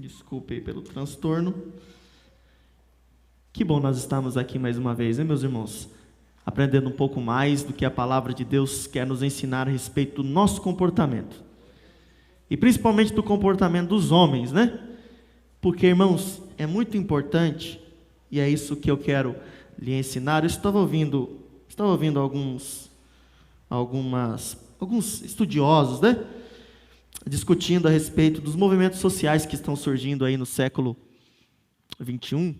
Desculpe aí pelo transtorno. Que bom nós estamos aqui mais uma vez, hein, meus irmãos? Aprendendo um pouco mais do que a palavra de Deus quer nos ensinar a respeito do nosso comportamento. E principalmente do comportamento dos homens, né? Porque, irmãos, é muito importante, e é isso que eu quero lhe ensinar. Eu estava ouvindo alguns estudiosos, né? Discutindo a respeito dos movimentos sociais que estão surgindo aí no século XXI.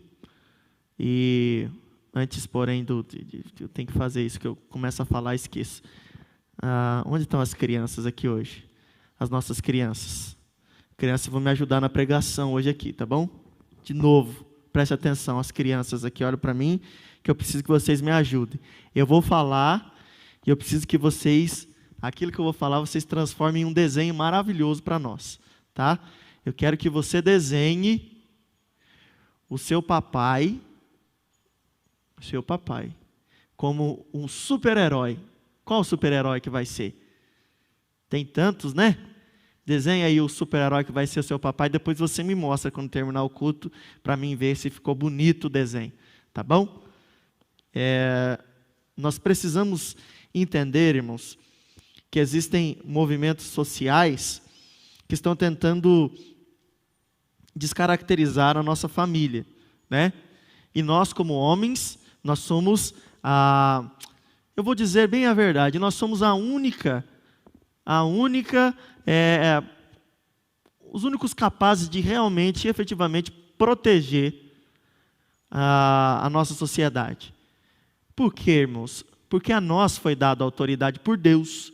E antes, porém, eu tenho que fazer isso, que eu começo a falar e esqueço. Onde estão as crianças aqui hoje? As nossas crianças. Crianças vão me ajudar na pregação hoje aqui, tá bom? De novo, preste atenção, as crianças aqui, olhem para mim, que eu preciso que vocês me ajudem. Eu vou falar e eu preciso que vocês, aquilo que eu vou falar, vocês transformem em um desenho maravilhoso para nós, tá? Eu quero que você desenhe o seu papai, como um super-herói. Qual super-herói que vai ser? Tem tantos, né? Desenha aí o super-herói que vai ser o seu papai, depois você me mostra quando terminar o culto, para mim ver se ficou bonito o desenho, tá bom? Nós precisamos entender, irmãos, que existem movimentos sociais que estão tentando descaracterizar a nossa família, né? E nós, como homens, nós somos, eu vou dizer bem a verdade, nós somos os únicos capazes de realmente, efetivamente, proteger a nossa sociedade. Por quê, irmãos? Porque a nós foi dada autoridade por Deus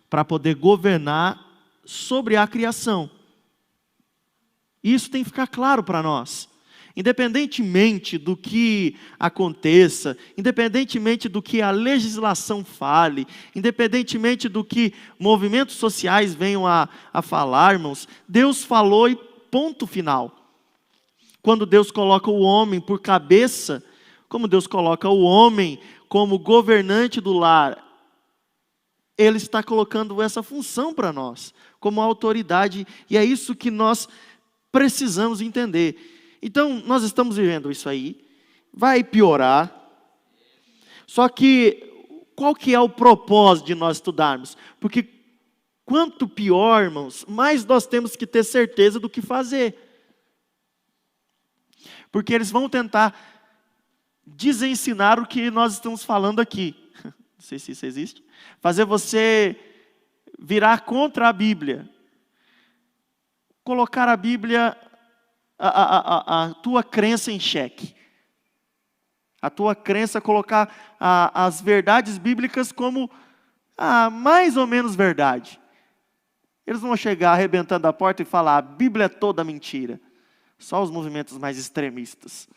para poder governar sobre a criação. Isso tem que ficar claro para nós. Independentemente do que aconteça, independentemente do que a legislação fale, independentemente do que movimentos sociais venham a falar, irmãos, Deus falou e ponto final. Quando Deus coloca o homem por cabeça, como Deus coloca o homem como governante do lar, Ele está colocando essa função para nós, como autoridade, e é isso que nós precisamos entender. Então, nós estamos vivendo isso aí, vai piorar, só que, qual que é o propósito de nós estudarmos? Porque, quanto pior, irmãos, mais nós temos que ter certeza do que fazer. Porque eles vão tentar desensinar o que nós estamos falando aqui. Não sei se isso existe. Fazer você virar contra a Bíblia. Colocar a Bíblia, a tua crença em xeque. A tua crença, colocar as verdades bíblicas como mais ou menos verdade. Eles vão chegar arrebentando a porta e falar, a Bíblia é toda mentira. Só os movimentos mais extremistas.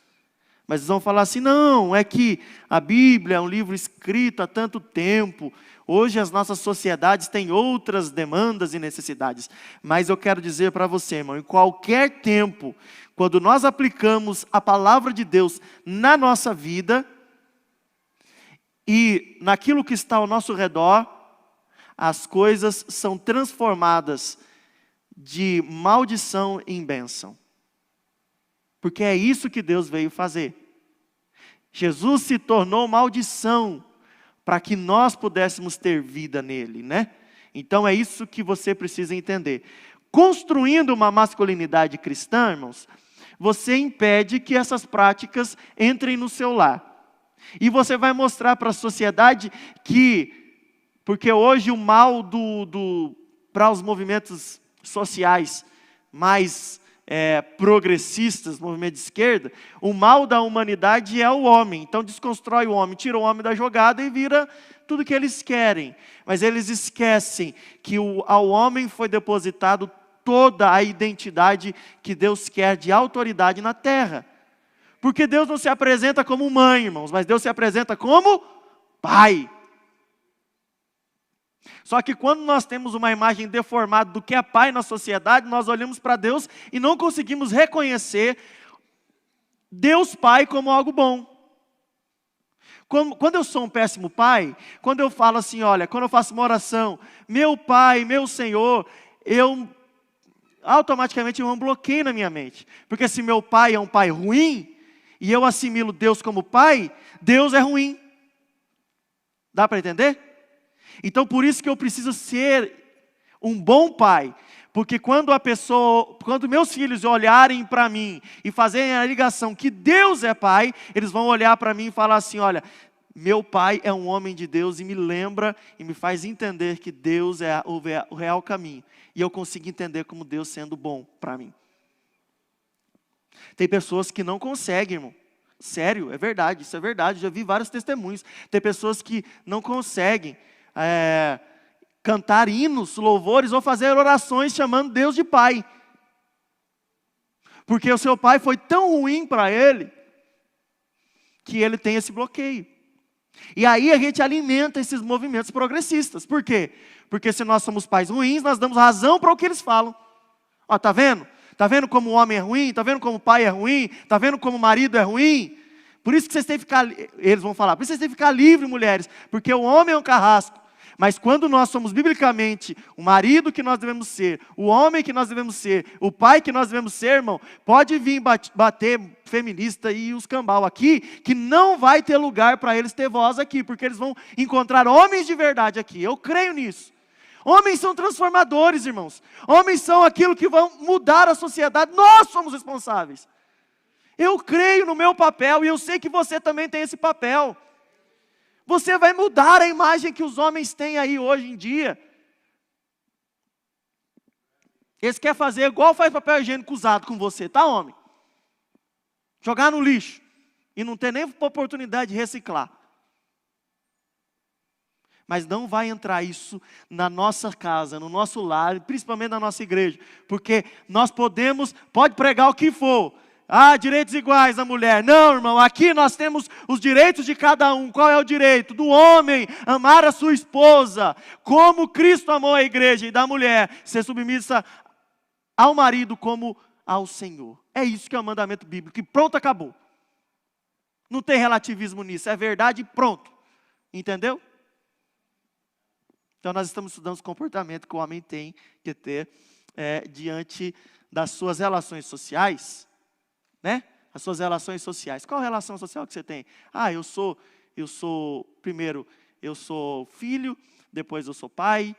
Mas eles vão falar assim, não, é que a Bíblia é um livro escrito há tanto tempo. Hoje as nossas sociedades têm outras demandas e necessidades. Mas eu quero dizer para você, irmão, em qualquer tempo, quando nós aplicamos a palavra de Deus na nossa vida, e naquilo que está ao nosso redor, as coisas são transformadas de maldição em bênção. Porque é isso que Deus veio fazer. Jesus se tornou maldição para que nós pudéssemos ter vida nele, né? Então é isso que você precisa entender. Construindo uma masculinidade cristã, irmãos, você impede que essas práticas entrem no seu lar. E você vai mostrar para a sociedade que, porque hoje o mal para os movimentos sociais mais progressistas, movimento de esquerda, o mal da humanidade é o homem. Então desconstrói o homem, tira o homem da jogada e vira tudo que eles querem. Mas eles esquecem que ao homem foi depositado toda a identidade que Deus quer de autoridade na terra. Porque Deus não se apresenta como mãe, irmãos, mas Deus se apresenta como pai. Só que quando nós temos uma imagem deformada do que é pai na sociedade, nós olhamos para Deus e não conseguimos reconhecer Deus Pai como algo bom. Quando eu sou um péssimo pai, quando eu falo assim, olha, quando eu faço uma oração, meu Pai, meu Senhor, automaticamente um bloqueio na minha mente. Porque se meu pai é um pai ruim, e eu assimilo Deus como pai, Deus é ruim. Dá para entender? Então por isso que eu preciso ser um bom pai. Porque quando meus filhos olharem para mim e fazerem a ligação que Deus é pai, eles vão olhar para mim e falar assim, olha, meu pai é um homem de Deus e me lembra e me faz entender que Deus é o real caminho. E eu consigo entender como Deus sendo bom para mim. Tem pessoas que não conseguem, irmão. Sério, é verdade, isso é verdade. Já vi vários testemunhos. Tem pessoas que não conseguem cantar hinos, louvores ou fazer orações chamando Deus de pai. Porque o seu pai foi tão ruim para ele, que ele tem esse bloqueio. E aí a gente alimenta esses movimentos progressistas. Por quê? Porque se nós somos pais ruins, nós damos razão para o que eles falam. Ó, tá vendo? Tá vendo como o homem é ruim? Tá vendo como o pai é ruim? Tá vendo como o marido é ruim? Por isso que vocês têm que ficar, eles vão falar, por isso vocês têm que ficar livres, mulheres, porque o homem é um carrasco. Mas quando nós somos biblicamente o marido que nós devemos ser, o homem que nós devemos ser, o pai que nós devemos ser, irmão, pode vir bater feminista e os cambal aqui, que não vai ter lugar para eles ter voz aqui, porque eles vão encontrar homens de verdade aqui, eu creio nisso. Homens são transformadores, irmãos. Homens são aquilo que vão mudar a sociedade, nós somos responsáveis. Eu creio no meu papel e eu sei que você também tem esse papel. Você vai mudar a imagem que os homens têm aí hoje em dia. Eles querem fazer igual faz papel higiênico usado com você, tá, homem? Jogar no lixo e não ter nem oportunidade de reciclar. Mas não vai entrar isso na nossa casa, no nosso lar, principalmente na nossa igreja. Porque nós pode pregar o que for. Ah, direitos iguais da mulher. Não, irmão, aqui nós temos os direitos de cada um. Qual é o direito? Do homem, amar a sua esposa, como Cristo amou a igreja, e da mulher, ser submissa ao marido como ao Senhor. É isso que é o mandamento bíblico, e pronto, acabou. Não tem relativismo nisso, é verdade e pronto. Entendeu? Então nós estamos estudando os comportamentos que o homem tem que ter diante das suas relações sociais, né? As suas relações sociais. Qual relação social que você tem? Ah, primeiro eu sou filho, depois eu sou pai,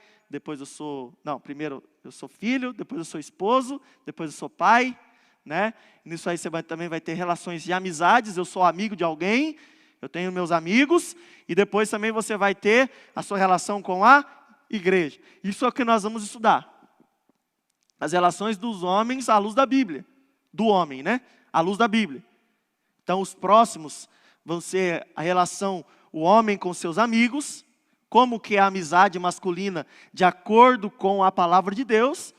primeiro eu sou filho, depois eu sou esposo, depois eu sou pai, né? Nisso aí você também vai ter relações de amizades, eu sou amigo de alguém, eu tenho meus amigos, e depois também você vai ter a sua relação com a igreja. Isso é o que nós vamos estudar. As relações dos homens à luz da Bíblia. Do homem, né? À luz da Bíblia. Então os próximos vão ser a relação, o homem com seus amigos, como que é a amizade masculina de acordo com a palavra de Deus,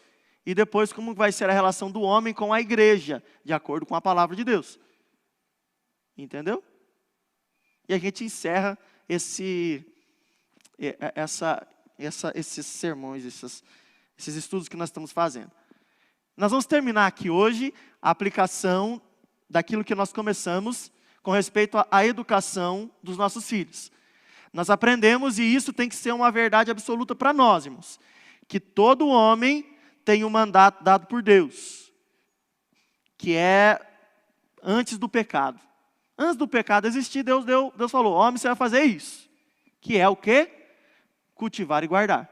e depois como vai ser a relação do homem com a igreja, de acordo com a palavra de Deus. Entendeu? E a gente encerra esses sermões, esses estudos que nós estamos fazendo. Nós vamos terminar aqui hoje a aplicação daquilo que nós começamos com respeito à educação dos nossos filhos. Nós aprendemos, e isso tem que ser uma verdade absoluta para nós, irmãos, que todo homem tem um mandato dado por Deus, que é antes do pecado. Antes do pecado existir, Deus falou, homem, você vai fazer isso. Que é o quê? Cultivar e guardar.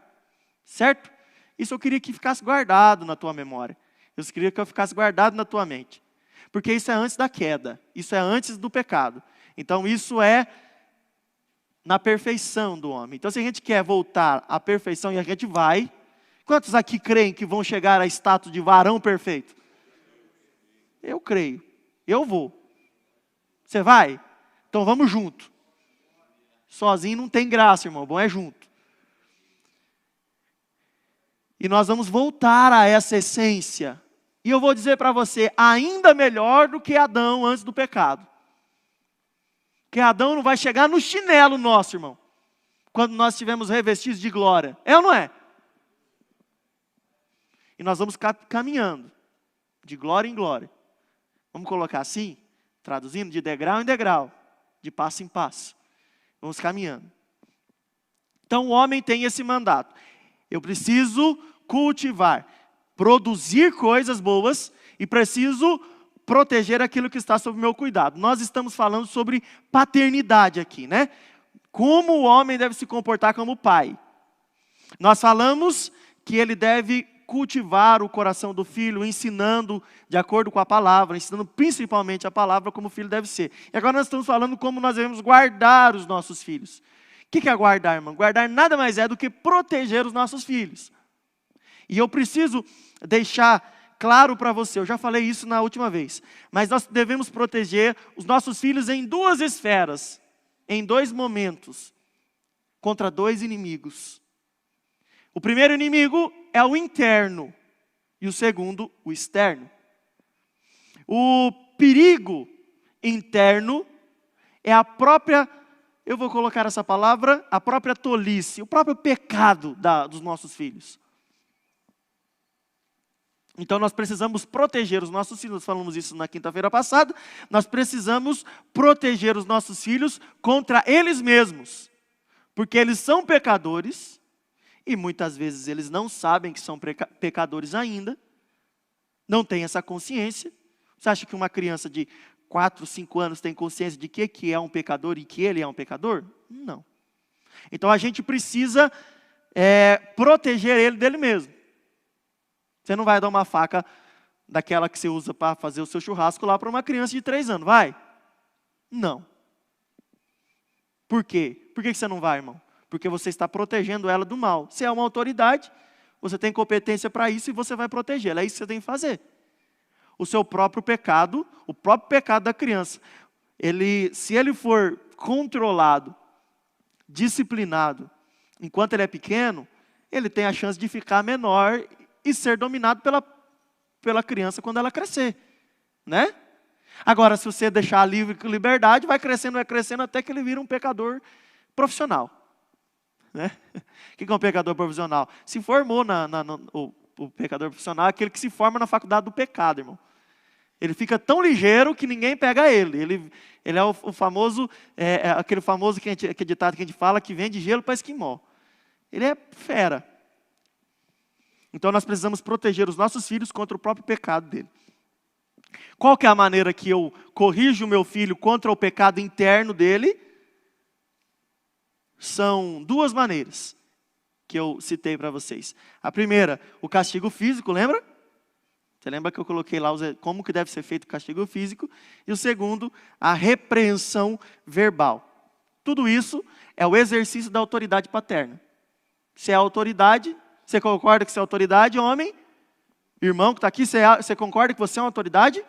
Certo? Isso eu queria que ficasse guardado na tua memória. Eu queria que eu ficasse guardado na tua mente. Porque isso é antes da queda. Isso é antes do pecado. Então isso é na perfeição do homem. Então se a gente quer voltar à perfeição, e a gente vai. Quantos aqui creem que vão chegar a status de varão perfeito? Eu creio. Eu vou. Você vai? Então vamos junto. Sozinho não tem graça, irmão. Bom é junto. E nós vamos voltar a essa essência. E eu vou dizer para você, ainda melhor do que Adão antes do pecado. Porque Adão não vai chegar no chinelo nosso, irmão. Quando nós estivermos revestidos de glória. É ou não é? E nós vamos caminhando. De glória em glória. Vamos colocar assim? Traduzindo, de degrau em degrau. De passo em passo. Vamos caminhando. Então o homem tem esse mandato. Eu preciso cultivar. produzir coisas boas e preciso proteger aquilo que está sob meu cuidado. Nós estamos falando sobre paternidade aqui, né? Como o homem deve se comportar como pai. Nós falamos que ele deve cultivar o coração do filho, ensinando de acordo com a palavra, ensinando principalmente a palavra como o filho deve ser. E agora nós estamos falando como nós devemos guardar os nossos filhos. O que é guardar, irmão? Guardar nada mais é do que proteger os nossos filhos. E eu preciso deixar claro para você, eu já falei isso na última vez, mas nós devemos proteger os nossos filhos em duas esferas, em dois momentos, contra dois inimigos. O primeiro inimigo é o interno e o segundo, o externo. O perigo interno é a própria, eu vou colocar essa palavra, a própria tolice, o próprio pecado dos nossos filhos. Então nós precisamos proteger os nossos filhos, nós falamos isso na quinta-feira passada, nós precisamos proteger os nossos filhos contra eles mesmos, porque eles são pecadores, e muitas vezes eles não sabem que são pecadores ainda, não têm essa consciência. Você acha que uma criança de 4, 5 anos tem consciência de que é um pecador e que ele é um pecador? Não. Então a gente precisa proteger ele dele mesmo. Você não vai dar uma faca daquela que você usa para fazer o seu churrasco lá para uma criança de 3 anos, vai? Não. Por quê? Por que você não vai, irmão? Porque você está protegendo ela do mal. Se é uma autoridade, você tem competência para isso e você vai protegê-la. É isso que você tem que fazer. O seu próprio pecado, o próprio pecado da criança, se ele for controlado, disciplinado, enquanto ele é pequeno, ele tem a chance de ficar menor e ser dominado pela criança quando ela crescer, né? Agora, se você deixar livre com liberdade, vai crescendo até que ele vira um pecador profissional. Né? O que é um pecador profissional? Se formou o pecador profissional é aquele que se forma na faculdade do pecado, irmão. Ele fica tão ligeiro que ninguém pega ele. Ele é o famoso, aquele famoso ditado que a gente fala que vende gelo para esquimó. Ele é fera. Então nós precisamos proteger os nossos filhos contra o próprio pecado dele. Qual que é a maneira que eu corrijo o meu filho contra o pecado interno dele? São duas maneiras que eu citei para vocês. A primeira, o castigo físico, lembra? Você lembra que eu coloquei lá como que deve ser feito o castigo físico? E o segundo, a repreensão verbal. Tudo isso é o exercício da autoridade paterna. Se é autoridade, você concorda que você é autoridade, homem? Irmão que está aqui, você concorda que você é uma autoridade?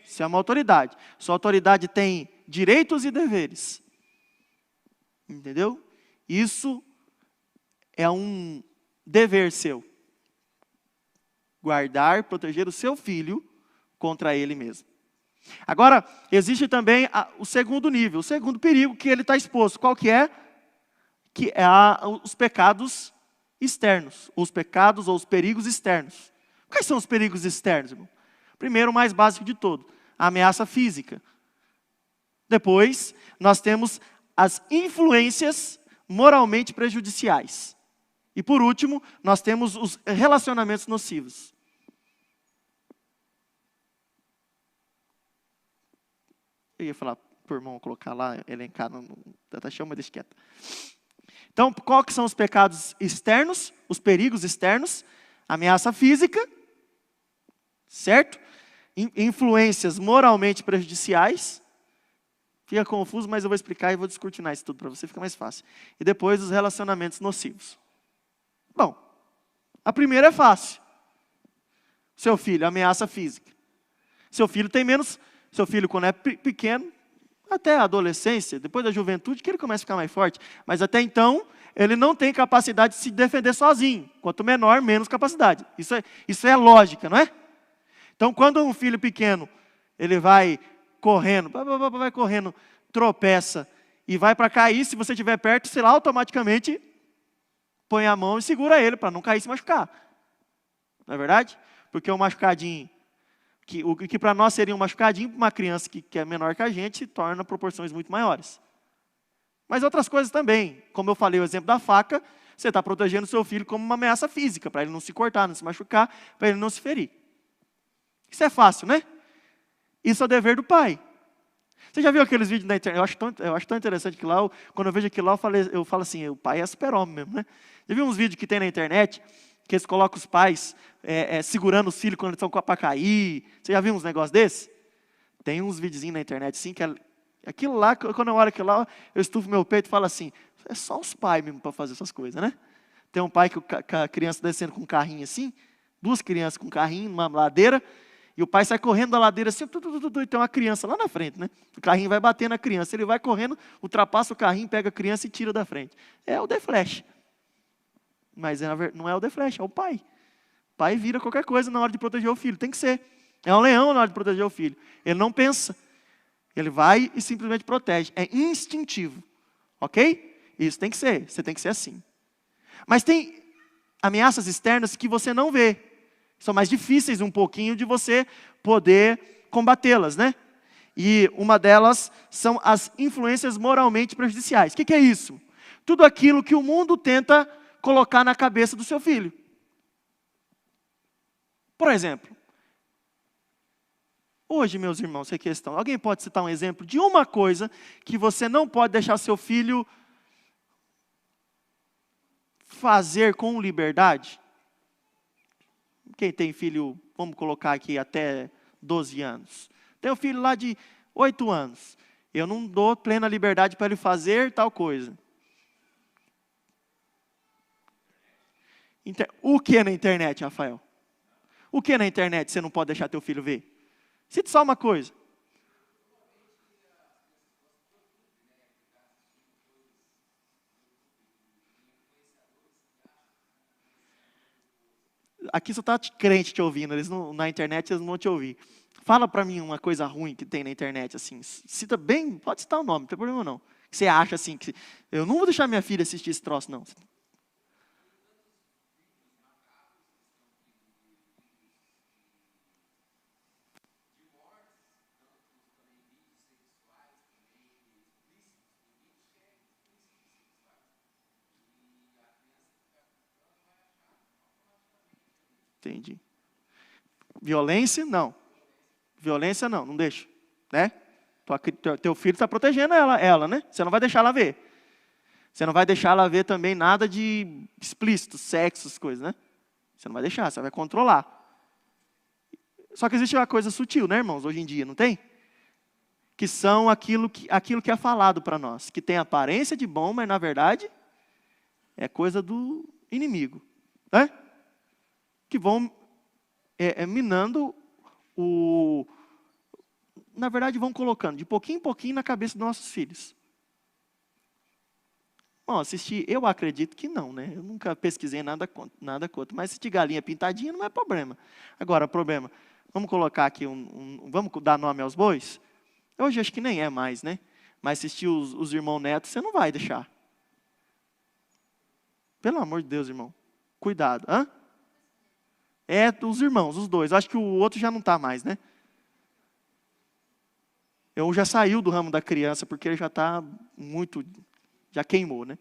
Você é uma autoridade. Sua autoridade tem direitos e deveres. Entendeu? Isso é um dever seu. Guardar, proteger o seu filho contra ele mesmo. Agora, existe também o segundo nível, o segundo perigo que ele está exposto. Qual que é? Que é os pecados externos. Os pecados ou os perigos externos. Quais são os perigos externos, irmão? Primeiro, o mais básico de todo, a ameaça física. Depois, nós temos as influências moralmente prejudiciais. E por último, nós temos os relacionamentos nocivos. Eu ia falar por irmão colocar lá, elencar, tá chama, deixa quieto. Então, qual que são os pecados externos, os perigos externos? Ameaça física, certo? Influências moralmente prejudiciais. Fica confuso, mas eu vou explicar e vou descortinar isso tudo para você, fica mais fácil. E depois os relacionamentos nocivos. Bom, a primeira é fácil. Seu filho, ameaça física. Seu filho quando é pequeno, até a adolescência, depois da juventude, que ele começa a ficar mais forte. Mas até então, ele não tem capacidade de se defender sozinho. Quanto menor, menos capacidade. Isso é lógica, não é? Então, quando um filho pequeno, ele vai correndo, tropeça e vai para cair, se você estiver perto, sei lá, automaticamente põe a mão e segura ele para não cair e se machucar. Não é verdade? Porque o machucadinho, o que para nós seria um machucadinho, para uma criança que é menor que a gente, se torna proporções muito maiores. Mas outras coisas também, como eu falei, o exemplo da faca, Você está protegendo o seu filho como uma ameaça física, para ele não se cortar, não se machucar, para ele não se ferir. Isso é fácil, né? Isso é o dever do pai. Você já viu aqueles vídeos na internet? Eu acho tão interessante que lá, quando eu vejo aquilo lá, eu falo assim, o pai é super-homem mesmo, né? Já viu uns vídeos que tem na internet, que eles colocam os pais segurando os filhos quando eles estão para cair? Você já viu uns negócios desses? Tem uns videozinhos na internet, sim, que aquilo lá, quando eu olho aquilo lá, eu estufo meu peito e falo assim, é só os pais mesmo para fazer essas coisas, né? Tem um pai que a criança descendo com um carrinho assim, 2 crianças com um carrinho, numa ladeira, e o pai sai correndo da ladeira assim, e tem uma criança lá na frente, né? O carrinho vai bater na criança, ele vai correndo, ultrapassa o carrinho, pega a criança e tira da frente. É o The Flash. Mas não é o The Flash, é o pai. O pai vira qualquer coisa na hora de proteger o filho, tem que ser. É um leão na hora de proteger o filho. Ele não pensa. Ele vai e simplesmente protege. É instintivo. Ok? Isso tem que ser. Você tem que ser assim. Mas tem ameaças externas que você não vê. São mais difíceis um pouquinho de você poder combatê-las, né? E uma delas são as influências moralmente prejudiciais. O que é isso? Tudo aquilo que o mundo tenta colocar na cabeça do seu filho. Por exemplo, hoje, meus irmãos, essa questão. Alguém pode citar um exemplo de uma coisa que você não pode deixar seu filho fazer com liberdade? Quem tem filho, vamos colocar aqui, até 12 anos. Tem um filho lá de 8 anos. Eu não dou plena liberdade para ele fazer tal coisa. O que é na internet, Rafael? O que é na internet você não pode deixar teu filho ver? Cite só uma coisa. Aqui só está crente te ouvindo, na internet eles não vão te ouvir. Fala para mim uma coisa ruim que tem na internet, assim. Cita bem, pode citar o nome, não tem problema não. Que você acha assim, que eu não vou deixar minha filha assistir esse troço, não. Entendi. Violência, não. Violência, não, não deixa. Né? Teu filho está protegendo ela, né? Você não vai deixar ela ver. Você não vai deixar ela ver também nada de explícito, sexo, essas coisas, né? Você não vai deixar, você vai controlar. Só que existe uma coisa sutil, né, irmãos, hoje em dia, não tem? Que são aquilo que é falado para nós. Que tem aparência de bom, mas na verdade é coisa do inimigo. Né? Que vão minando na verdade vão colocando de pouquinho em pouquinho na cabeça dos nossos filhos. Bom, assistir, eu acredito que não, né? Eu nunca pesquisei nada contra, mas assistir galinha pintadinha não é problema. Agora, problema, vamos colocar aqui, vamos dar nome aos bois? Hoje acho que nem é mais, né? Mas assistir os irmãos netos, você não vai deixar. Pelo amor de Deus, irmão. Cuidado. Hã? É os irmãos, os dois. Acho que o outro já não está mais, né? Eu já saiu do ramo da criança, porque ele já está muito, já queimou, né?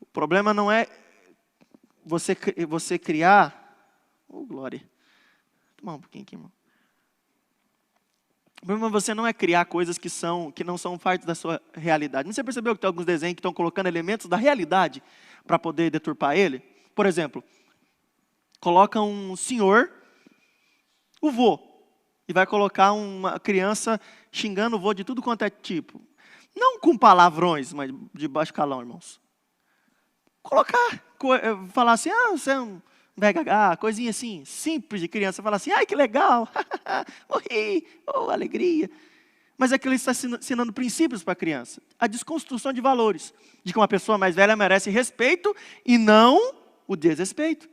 O problema não é você criar... Oh, glória. Vou tomar um pouquinho aqui, irmão. O problema é você não é criar coisas que não são parte da sua realidade. Não, você percebeu que tem alguns desenhos que estão colocando elementos da realidade para poder deturpar ele? Por exemplo, coloca um senhor, o vô, e vai colocar uma criança xingando o vô de tudo quanto é tipo. Não com palavrões, mas de baixo calão, irmãos. Colocar, falar assim, você é um BHH, coisinha assim, simples de criança. Falar assim, ai que legal, morri, oh alegria. Mas é que ele está ensinando princípios para a criança. A desconstrução de valores. De que uma pessoa mais velha merece respeito e não o desrespeito.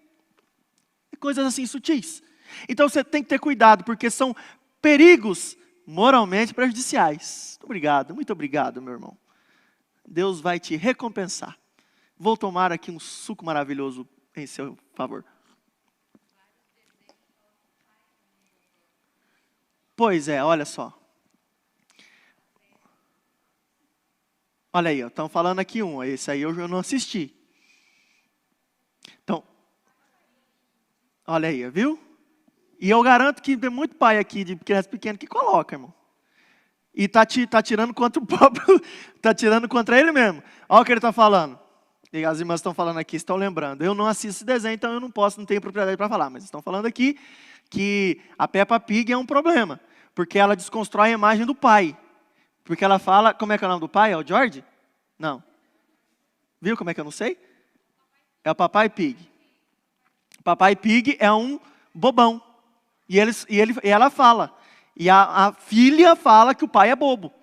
Coisas assim sutis. Então você tem que ter cuidado, porque são perigos moralmente prejudiciais. Muito obrigado, meu irmão. Deus vai te recompensar. Vou tomar aqui um suco maravilhoso em seu favor. Pois é, olha só. Olha aí, estão falando aqui um. Esse aí eu não assisti. Então, olha aí, viu? E eu garanto que tem muito pai aqui de criança pequena que coloca, irmão. E tá tirando contra o próprio, tá tirando contra ele mesmo. Olha o que ele está falando. E as irmãs estão falando aqui, estão lembrando. Eu não assisto esse desenho, então eu não tenho propriedade para falar. Mas estão falando aqui que a Peppa Pig é um problema. Porque ela desconstrói a imagem do pai. Porque ela fala, como é que é o nome do pai? É o George? Não. Viu como é que eu não sei? É o Papai Pig. Papai Pig é um bobão. E ela fala. E a filha fala que o pai é bobo.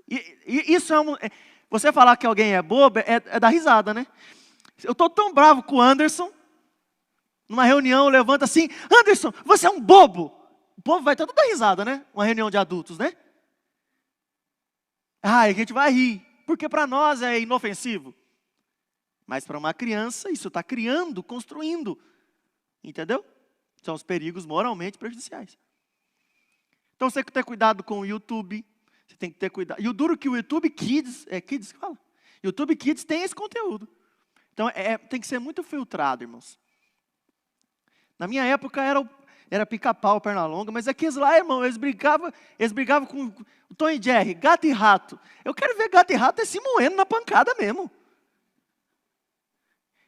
E isso você falar que alguém é bobo é dar risada, né? Eu estou tão bravo com o Anderson. Numa reunião, levanta assim: Anderson, você é um bobo. O povo vai todo dar risada, né? Uma reunião de adultos, né? A gente vai rir. Porque para nós é inofensivo. Mas para uma criança, isso está criando, construindo. Entendeu? São os perigos moralmente prejudiciais. Então você tem que ter cuidado com o YouTube. Você tem que ter cuidado. E o duro que o YouTube Kids, Kids que fala? YouTube Kids tem esse conteúdo. Então tem que ser muito filtrado, irmãos. Na minha época era pica-pau, perna longa, mas aqueles lá, irmão, eles brigavam com o Tom e Jerry, gato e rato. Eu quero ver gato e rato se moendo na pancada mesmo.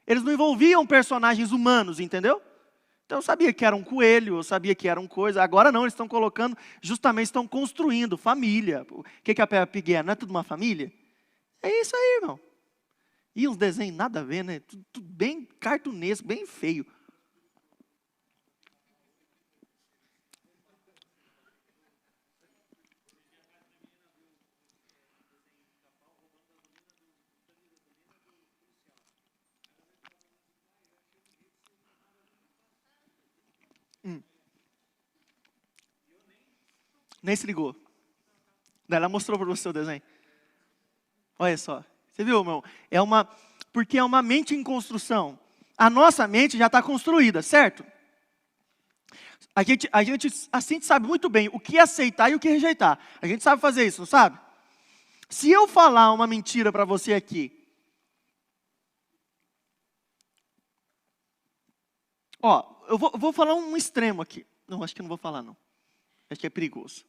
Eles não envolviam personagens humanos, entendeu? Então eu sabia que era um coelho, eu sabia que era uma coisa. Agora não, eles estão colocando, justamente estão construindo família. O que a Peppa Pig é? Não é tudo uma família? É isso aí, irmão. E uns desenhos nada a ver, né? Tudo bem cartunesco, bem feio. Nem se ligou. Daí ela mostrou para você o desenho. Olha só. Você viu, irmão? Porque é uma mente em construção. A nossa mente já está construída, certo? A gente assim sabe muito bem o que aceitar e o que rejeitar. A gente sabe fazer isso, não sabe? Se eu falar uma mentira para você aqui. Ó, eu vou falar um extremo aqui. Não, acho que não vou falar não. Acho que é perigoso.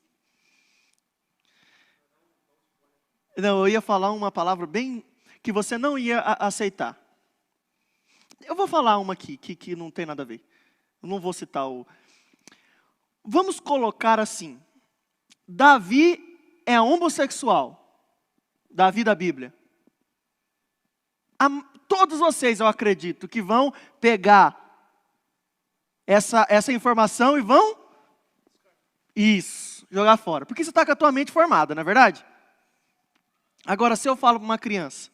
Não, eu ia falar uma palavra bem que você não ia aceitar. Eu vou falar uma aqui que não tem nada a ver. Eu não vou citar o... Vamos colocar assim. Davi é homossexual. Davi da Bíblia. Todos vocês, eu acredito, que vão pegar essa informação e vão... Isso, jogar fora. Porque você está com a tua mente formada, não é verdade? Agora, se eu falo para uma criança,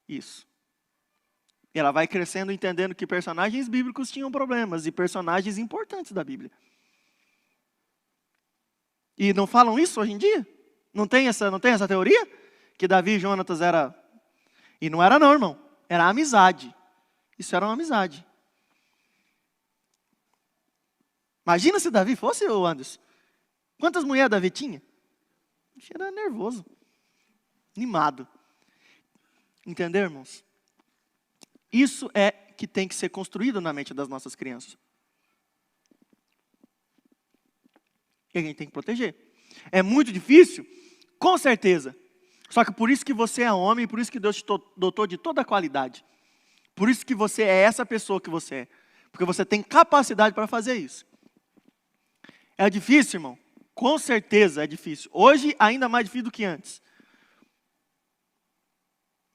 isso. E ela vai crescendo entendendo que personagens bíblicos tinham problemas e personagens importantes da Bíblia. E não falam isso hoje em dia? Não tem essa teoria? Que Davi e Jonatas era... E não era não, irmão. Era amizade. Isso era uma amizade. Imagina se Davi fosse o Anderson. Quantas mulheres Davi tinha? Era nervoso. Animado. Entendeu, irmãos? Isso é que tem que ser construído na mente das nossas crianças. E a gente tem que proteger. É muito difícil? Com certeza. Só que por isso que você é homem, por isso que Deus te dotou de toda a qualidade. Por isso que você é essa pessoa que você é. Porque você tem capacidade para fazer isso. É difícil, irmão? Com certeza é difícil. Hoje ainda mais difícil do que antes.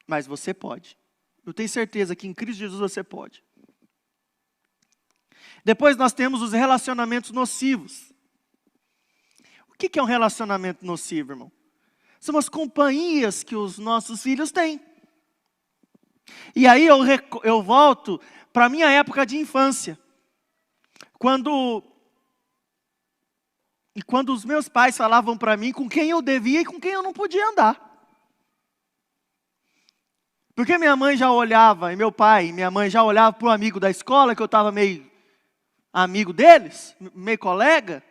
Mas você pode. Eu tenho certeza que em Cristo Jesus você pode. Depois nós temos os relacionamentos nocivos. O que é um relacionamento nocivo, irmão? São as companhias que os nossos filhos têm. E aí eu volto para a minha época de infância. Quando os meus pais falavam para mim com quem eu devia e com quem eu não podia andar. Porque minha mãe já olhava, e meu pai e minha mãe já olhavam para o amigo da escola, que eu estava meio amigo deles, meio colega,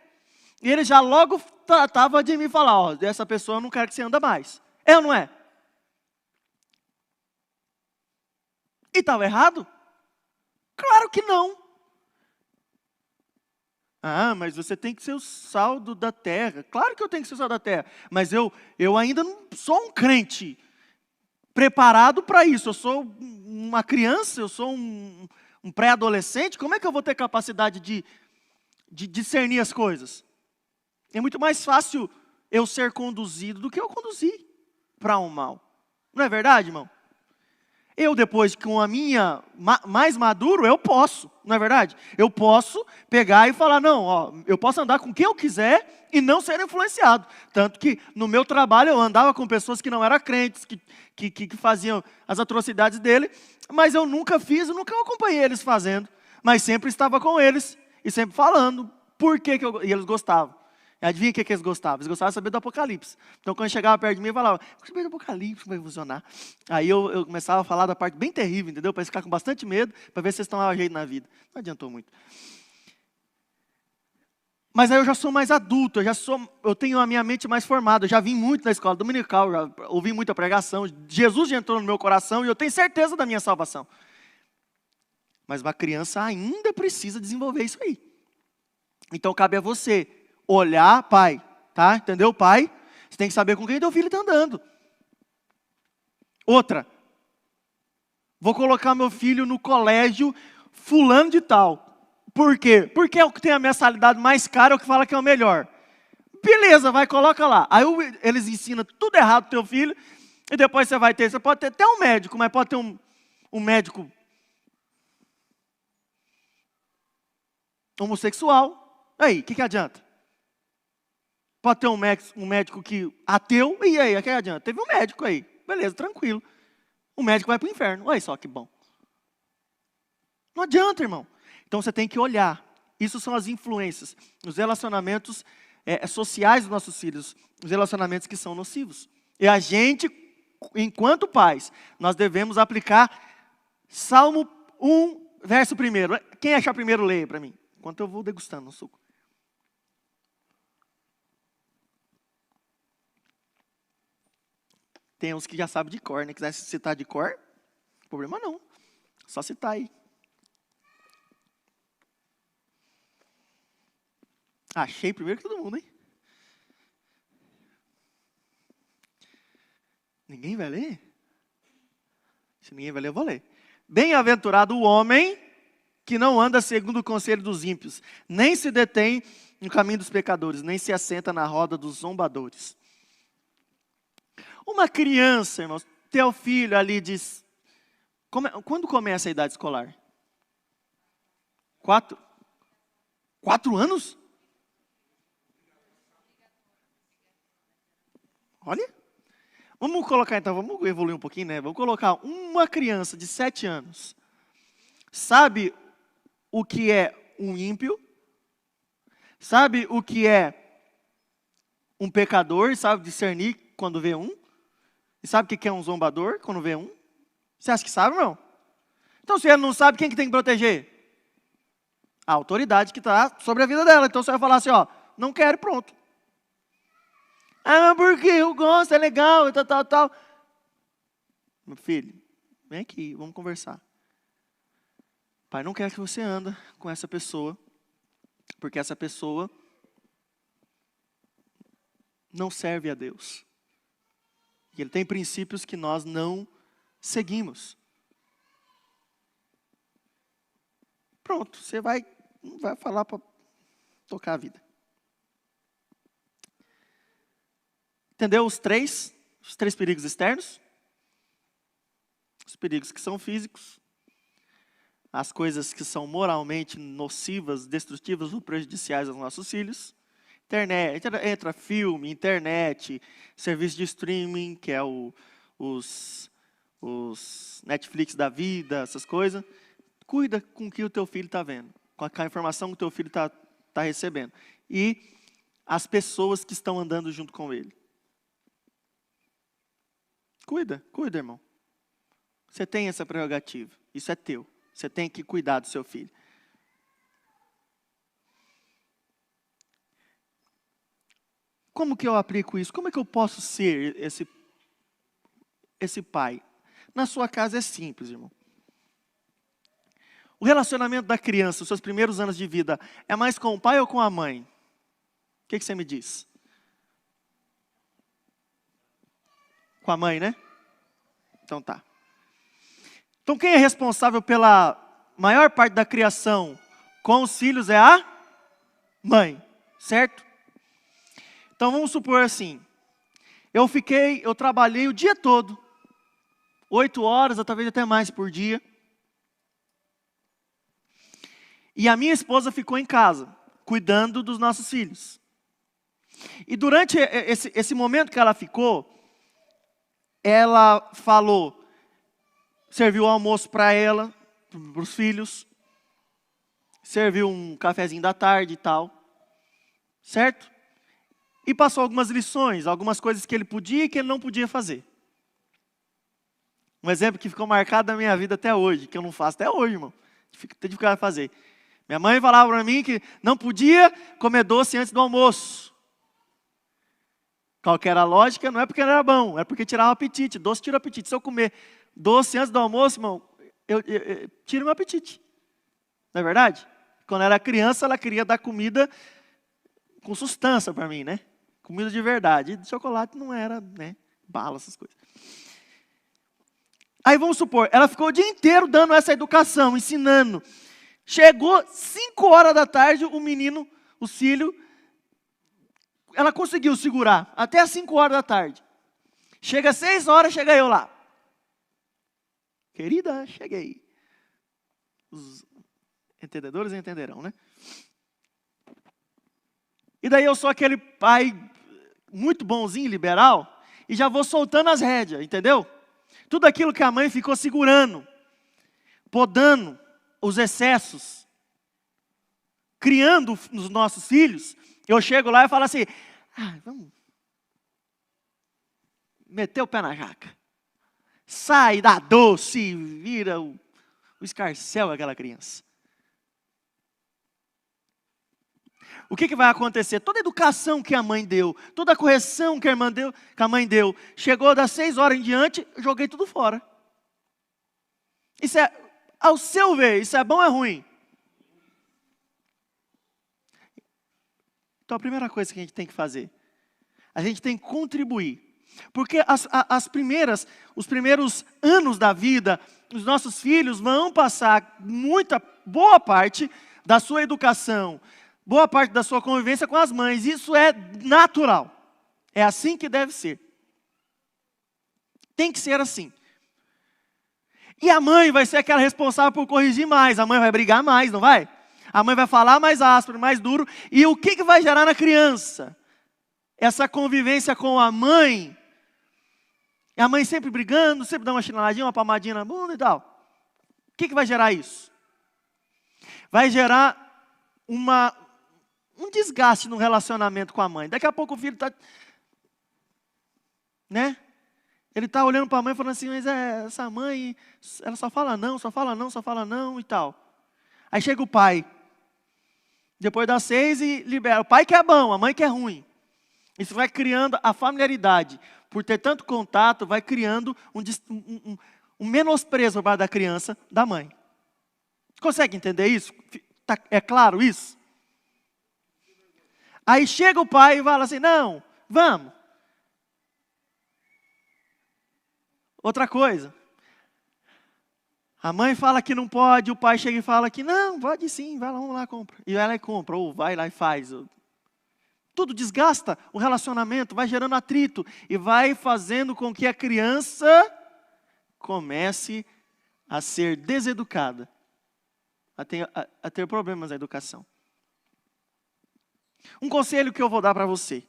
e ele já logo tratava de mim e falar, ó, dessa pessoa eu não quero que você anda mais. É ou não é? E estava errado? Claro que não. Ah, mas você tem que ser o sal da terra. Claro que eu tenho que ser o sal da terra. Mas eu ainda não sou um crente preparado para isso. Eu sou uma criança, eu sou um pré-adolescente. Como é que eu vou ter capacidade de discernir as coisas? É muito mais fácil eu ser conduzido do que eu conduzir para um mal. Não é verdade, irmão? Eu, depois, com a minha mais maduro, eu posso, não é verdade? Eu posso pegar e falar, não, ó, eu posso andar com quem eu quiser e não ser influenciado. Tanto que no meu trabalho eu andava com pessoas que não eram crentes, que faziam as atrocidades dele, mas eu nunca fiz, eu nunca acompanhei eles fazendo, mas sempre estava com eles e sempre falando por que e eles gostavam. E adivinha o que eles gostavam? Eles gostavam de saber do Apocalipse. Então, quando chegava perto de mim, eu falava, vou saber do Apocalipse, como vai funcionar. Aí eu começava a falar da parte bem terrível, entendeu? Para eles ficarem com bastante medo, para ver se eles tomavam jeito na vida. Não adiantou muito. Mas aí eu já sou mais adulto, eu tenho a minha mente mais formada, eu já vim muito na escola dominical, já ouvi muita pregação, Jesus já entrou no meu coração e eu tenho certeza da minha salvação. Mas uma criança ainda precisa desenvolver isso aí. Então, cabe a você olhar, pai, tá? Entendeu, pai? Você tem que saber com quem teu filho está andando. Outra, vou colocar meu filho no colégio fulano de tal. Por quê? Porque é o que tem a mensalidade mais cara, é o que fala que é o melhor. Beleza, vai, coloca lá. Aí eles ensinam tudo errado pro teu filho, e depois você pode ter até um médico, mas pode ter um médico homossexual. Aí, o que adianta? Pode ter um médico que ateu, e aí, o que adianta? Teve um médico aí, beleza, tranquilo. O médico vai para o inferno, olha só que bom. Não adianta, irmão. Então você tem que olhar. Isso são as influências, os relacionamentos sociais dos nossos filhos, os relacionamentos que são nocivos. E a gente, enquanto pais, nós devemos aplicar Salmo 1, verso 1. Quem achar primeiro, leia para mim, enquanto eu vou degustando o suco. Tem uns que já sabem de cor, né? Quiser citar de cor, problema não. Só citar aí. Achei primeiro que todo mundo, hein? Ninguém vai ler? Se ninguém vai ler, eu vou ler. Bem-aventurado o homem que não anda segundo o conselho dos ímpios, nem se detém no caminho dos pecadores, nem se assenta na roda dos zombadores. Uma criança, irmãos, teu filho ali diz... Quando começa a idade escolar? 4 anos? Olha. Vamos colocar então, vamos evoluir um pouquinho, né? Vamos colocar uma criança de 7 anos. Sabe o que é um ímpio? Sabe o que é um pecador? Sabe discernir quando vê um? E sabe o que é um zombador quando vê um? Você acha que sabe, não? Então, se ele não sabe, quem que tem que proteger? A autoridade que está sobre a vida dela. Então, você vai falar assim, ó, não quero, pronto. Ah, porque eu gosto, é legal, tal. Meu filho, vem aqui, vamos conversar. Pai não quer que você anda com essa pessoa, porque essa pessoa não serve a Deus. E ele tem princípios que nós não seguimos. Pronto, você vai falar para tocar a vida. Entendeu os três perigos externos? Os perigos que são físicos, as coisas que são moralmente nocivas, destrutivas ou prejudiciais aos nossos filhos. Internet, entra filme, internet, serviço de streaming, que é os Netflix da vida, essas coisas. Cuida com o que o teu filho está vendo, com a informação que o teu filho está recebendo. E as pessoas que estão andando junto com ele. Cuida, irmão. Você tem essa prerrogativa. Isso é teu. Você tem que cuidar do seu filho. Como que eu aplico isso? Como é que eu posso ser esse pai? Na sua casa é simples, irmão. O relacionamento da criança, os seus primeiros anos de vida, é mais com o pai ou com a mãe? O que você me diz? Com a mãe, né? Então tá. Então quem é responsável pela maior parte da criação com os filhos é a mãe, certo? Então vamos supor assim, eu trabalhei o dia todo, 8 horas, ou talvez até mais por dia. E a minha esposa ficou em casa, cuidando dos nossos filhos. E durante esse momento que ela ficou, ela falou, serviu o almoço para ela, para os filhos, serviu um cafezinho da tarde e tal, certo? E passou algumas lições, algumas coisas que ele podia e que ele não podia fazer. Um exemplo que ficou marcado na minha vida até hoje, que eu não faço até hoje, irmão. Tem de ficar a fazer. Minha mãe falava para mim que não podia comer doce antes do almoço. Qual que era a lógica? Não é porque não era bom, é porque tirava o apetite. Doce tira o apetite. Se eu comer doce antes do almoço, irmão, eu tiro meu apetite. Não é verdade? Quando eu era criança, ela queria dar comida com sustância para mim, né? Comida de verdade. E chocolate não era, né? Bala, essas coisas. Aí vamos supor, ela ficou o dia inteiro dando essa educação, ensinando. Chegou 5 horas da tarde, o menino, o filho, ela conseguiu segurar até as 5 horas da tarde. Chega às 6 horas, chega eu lá. Querida, cheguei. Os entendedores entenderão, né? E daí eu sou aquele pai muito bonzinho, liberal, e já vou soltando as rédeas, entendeu? Tudo aquilo que a mãe ficou segurando, podando os excessos, criando nos nossos filhos, eu chego lá e falo assim, vamos meter o pé na jaca. Sai da doce e vira o escarcéu daquela criança. O que vai acontecer? Toda a educação que a mãe deu, toda a correção que a mãe deu, chegou das 6 horas em diante, eu joguei tudo fora. Isso é, ao seu ver, isso é bom ou é ruim? Então a primeira coisa que a gente tem que fazer, a gente tem que contribuir. Porque os primeiros anos da vida, os nossos filhos vão passar boa parte da sua educação, boa parte da sua convivência com as mães. Isso é natural. É assim que deve ser. Tem que ser assim. E a mãe vai ser aquela responsável por corrigir mais. A mãe vai brigar mais, não vai? A mãe vai falar mais áspero, mais duro. E o que vai gerar na criança? Essa convivência com a mãe. E a mãe sempre brigando, sempre dando uma chinaladinha, uma palmadinha na bunda e tal. O que vai gerar isso? Vai gerar um desgaste no relacionamento com a mãe. Daqui a pouco o filho está, né? Ele está olhando para a mãe falando assim, mas essa mãe, ela só fala não, só fala não, só fala não e tal. Aí chega o pai, depois das 6 e libera. O pai que é bom, a mãe que é ruim. Isso vai criando a familiaridade. Por ter tanto contato, vai criando um menosprezo por parte da criança, da mãe. Consegue entender isso? É claro isso? Aí chega o pai e fala assim, não, vamos. Outra coisa. A mãe fala que não pode, o pai chega e fala que não, pode sim, vai lá, vamos lá, compra. E ela compra, ou vai lá e faz. Tudo desgasta o relacionamento, vai gerando atrito e vai fazendo com que a criança comece a ser deseducada, a ter problemas na educação. Um conselho que eu vou dar para você.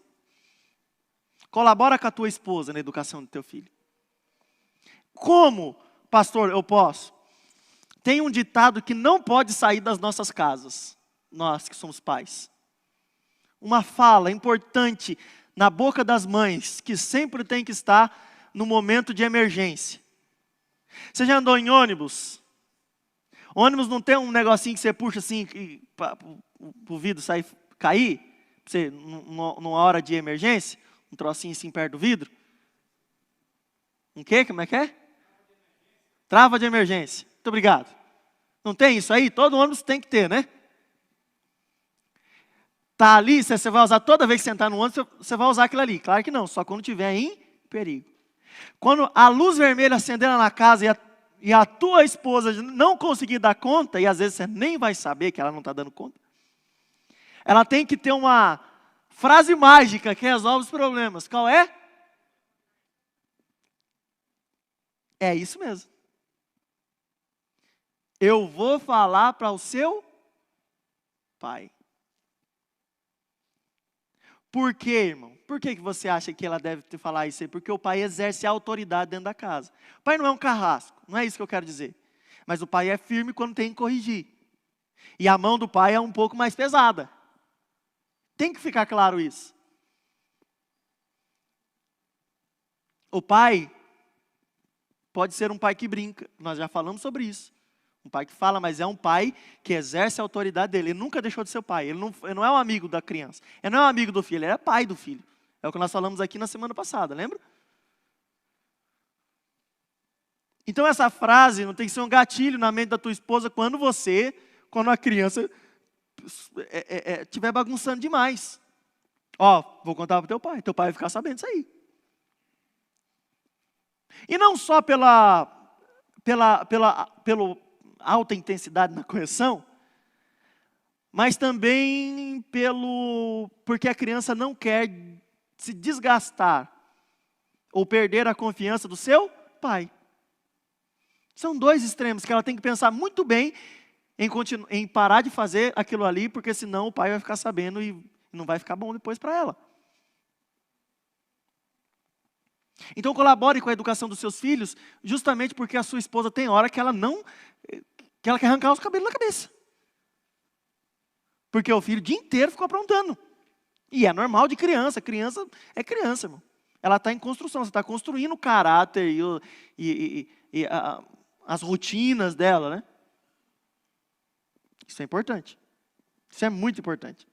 Colabora com a tua esposa na educação do teu filho. Como, pastor, eu posso? Tem um ditado que não pode sair das nossas casas, nós que somos pais. Uma fala importante na boca das mães, que sempre tem que estar no momento de emergência. Você já andou em ônibus? Ônibus não tem um negocinho que você puxa assim para o vidro sair, cair? Pra você, numa hora de emergência? Um trocinho assim perto do vidro? Um quê? Como é que é? Trava de emergência. Muito obrigado. Não tem isso aí? Todo ônibus tem que ter, né? Tá ali, você vai usar toda vez que sentar no ônibus, você vai usar aquilo ali. Claro que não, só quando tiver em perigo. Quando a luz vermelha acender lá na casa e a tua esposa não conseguir dar conta, e às vezes você nem vai saber que ela não está dando conta, ela tem que ter uma frase mágica que resolve os problemas. Qual é? É isso mesmo. Eu vou falar para o seu pai. Por quê, irmão? Por que você acha que ela deve te falar isso aí? Porque o pai exerce a autoridade dentro da casa. O pai não é um carrasco, não é isso que eu quero dizer. Mas o pai é firme quando tem que corrigir. E a mão do pai é um pouco mais pesada. Tem que ficar claro isso. O pai pode ser um pai que brinca. Nós já falamos sobre isso. Um pai que fala, mas é um pai que exerce a autoridade dele. Ele nunca deixou de ser pai. Ele não é um amigo da criança. Ele não é um amigo do filho, ele é pai do filho. É o que nós falamos aqui na semana passada, lembra? Então essa frase não tem que ser um gatilho na mente da tua esposa quando a criança estiver bagunçando demais. Ó, vou contar para teu pai vai ficar sabendo disso aí. E não só pela alta intensidade na correção, mas também porque a criança não quer se desgastar ou perder a confiança do seu pai. São dois extremos que ela tem que pensar muito bem em parar de fazer aquilo ali, porque senão o pai vai ficar sabendo e não vai ficar bom depois para ela. Então colabore com a educação dos seus filhos, justamente porque a sua esposa tem hora que ela quer arrancar os cabelos da cabeça. Porque o filho o dia inteiro ficou aprontando. E é normal de criança. Criança é criança, irmão. Ela está em construção. Você está construindo o caráter e as rotinas dela, né? Isso é importante. Isso é muito importante.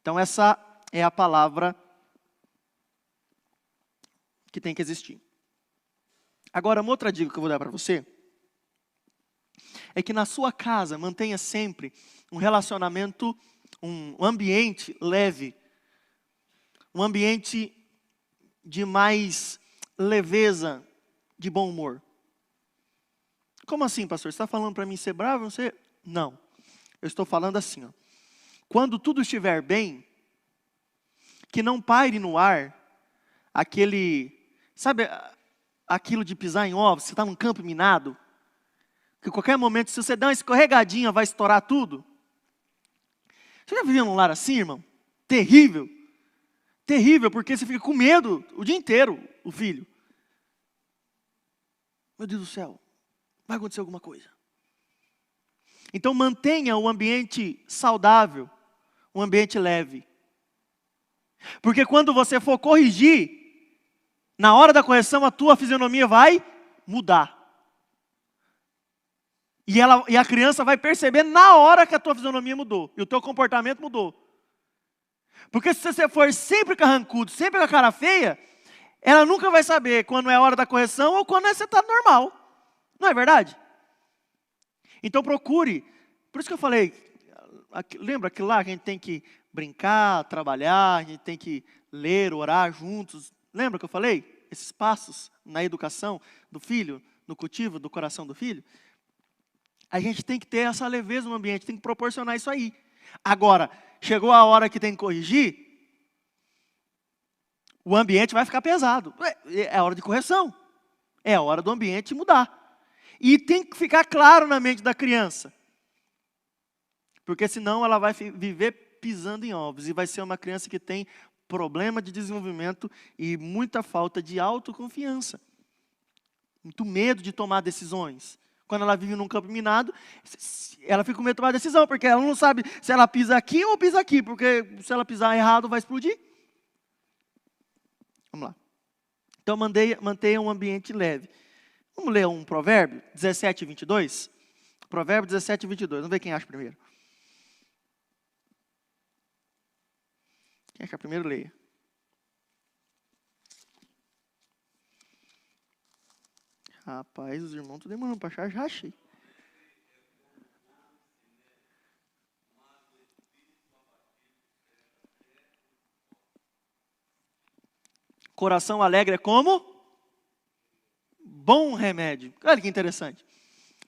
Então essa é a palavra que tem que existir. Agora, uma outra dica que eu vou dar para você é que na sua casa mantenha sempre um relacionamento, um ambiente leve, um ambiente de mais leveza, de bom humor. Como assim, pastor? Você está falando para mim ser bravo? Não. Eu estou falando assim, ó. Quando tudo estiver bem, que não paire no ar sabe aquilo de pisar em ovos? Você está num campo minado, que a qualquer momento, se você der uma escorregadinha, vai estourar tudo. Você já viveu num lar assim, irmão? Terrível. Terrível, porque você fica com medo o dia inteiro, o filho. Meu Deus do céu, vai acontecer alguma coisa. Então mantenha o ambiente saudável, um ambiente leve. Porque quando você for corrigir, na hora da correção a tua fisionomia vai mudar. E a criança vai perceber na hora que a tua fisionomia mudou. E o teu comportamento mudou. Porque se você for sempre carrancudo, sempre com a cara feia, ela nunca vai saber quando é a hora da correção ou quando você está normal. Não é verdade? Então procure. Por isso que eu falei, lembra aquilo lá que a gente tem que brincar, trabalhar, a gente tem que ler, orar juntos. Lembra que eu falei? Esses passos na educação do filho, no cultivo do coração do filho. A gente tem que ter essa leveza no ambiente, tem que proporcionar isso aí. Agora, chegou a hora que tem que corrigir, o ambiente vai ficar pesado. É a hora de correção. É a hora do ambiente mudar. E tem que ficar claro na mente da criança. Porque senão ela vai viver pisando em ovos. E vai ser uma criança que tem problema de desenvolvimento e muita falta de autoconfiança. Muito medo de tomar decisões. Quando ela vive num campo minado, ela fica com medo de tomar decisão, porque ela não sabe se ela pisa aqui ou pisa aqui, porque se ela pisar errado vai explodir. Vamos lá. Então, mantenha um ambiente leve. Vamos ler um provérbio, 17 e 22? Provérbio 17 e 22. Vamos ver quem acha primeiro. Quem acha primeiro, leia. Rapaz, os irmãos estão demorando para achar, já achei. Coração alegre é como? Bom remédio. Olha que interessante.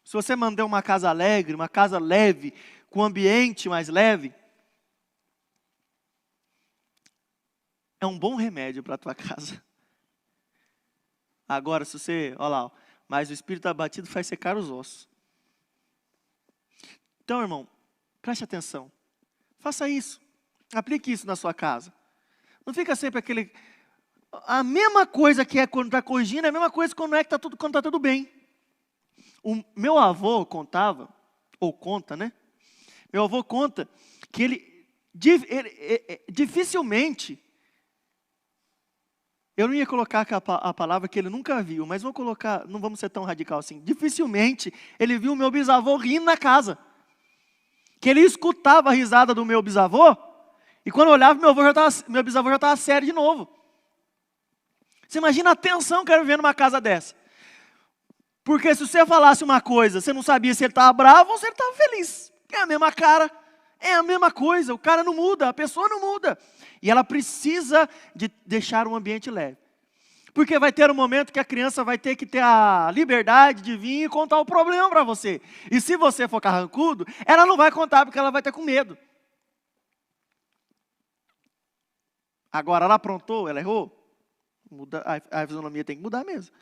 Se você mandar uma casa alegre, uma casa leve, com ambiente mais leve, é um bom remédio para a tua casa. Agora, se você, olha lá, mas o espírito abatido faz secar os ossos. Então, irmão, preste atenção. Faça isso. Aplique isso na sua casa. Não fica sempre aquele... A mesma coisa que é quando está corrigindo, é a mesma coisa quando está tudo bem. O meu avô contava, ou conta, né? Meu avô conta que ele dificilmente, eu não ia colocar a palavra que ele nunca viu, mas vou colocar, não vamos ser tão radical assim, dificilmente ele viu o meu bisavô rindo na casa. Que ele escutava a risada do meu bisavô, e quando eu olhava, meu bisavô já estava sério de novo. Você imagina a tensão que eu ia viver numa casa dessa. Porque se você falasse uma coisa, você não sabia se ele estava bravo ou se ele estava feliz. É a mesma cara, é a mesma coisa, o cara não muda, a pessoa não muda. E ela precisa de deixar um ambiente leve. Porque vai ter um momento que a criança vai ter que ter a liberdade de vir e contar o problema para você. E se você for carrancudo, ela não vai contar porque ela vai ter com medo. Agora, ela aprontou, ela errou. Muda, a fisionomia tem que mudar mesmo.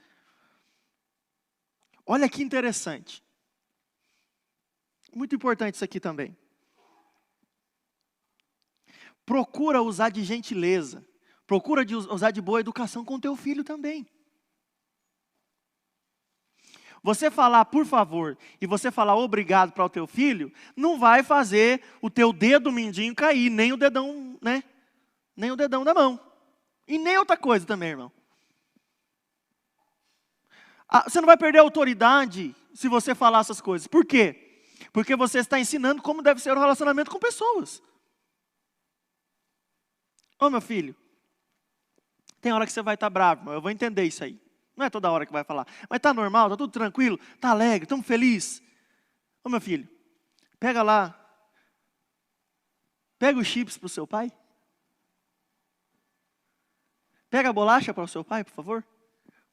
Olha que interessante. Muito importante isso aqui também. Procura usar de gentileza. Procura usar de boa educação com o teu filho também. Você falar por favor e você falar obrigado para o teu filho, não vai fazer o teu dedo mindinho cair, nem o dedão, né? Nem o dedão da mão. E nem outra coisa também, irmão. Você não vai perder a autoridade se você falar essas coisas. Por quê? Porque você está ensinando como deve ser o relacionamento com pessoas. Ô meu filho, tem hora que você vai estar bravo, irmão. Eu vou entender isso aí. Não é toda hora que vai falar. Mas está normal, está tudo tranquilo, está alegre, estamos felizes. Ô meu filho, pega lá. Pega os chips para o seu pai. Pega a bolacha para o seu pai, por favor.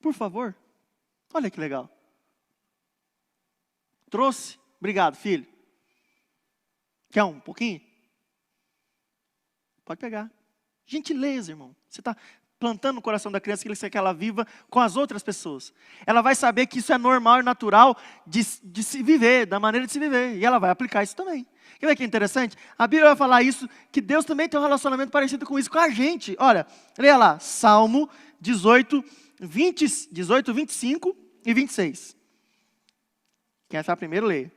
Por favor. Olha que legal. Trouxe. Obrigado, filho. Quer um pouquinho? Pode pegar. Gentileza, irmão. Você está plantando no coração da criança que ela viva com as outras pessoas. Ela vai saber que isso é normal e natural de se viver, da maneira de se viver. E ela vai aplicar isso também. Quer ver que é interessante? A Bíblia vai falar isso, que Deus também tem um relacionamento parecido com isso, com a gente. Olha, leia lá, Salmo 18, 25 e 26. Quem achar primeiro, leia.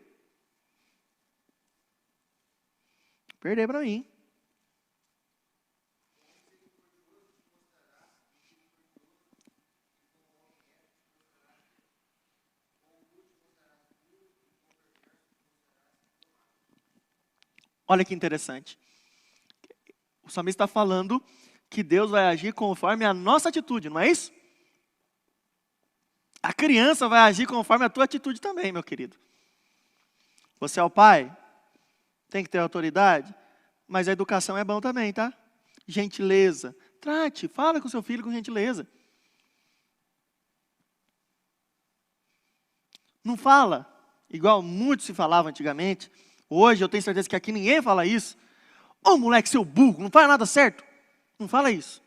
Perder para mim. Olha que interessante. O salmista está falando que Deus vai agir conforme a nossa atitude, não é isso? A criança vai agir conforme a tua atitude também, meu querido. Você é o pai, tem que ter autoridade, mas a educação é bom também, tá? Gentileza. Trate, fala com seu filho com gentileza. Não fala, igual muito se falava antigamente. Hoje eu tenho certeza que aqui ninguém fala isso. Ô moleque, seu burro, não faz nada certo. Não fala isso.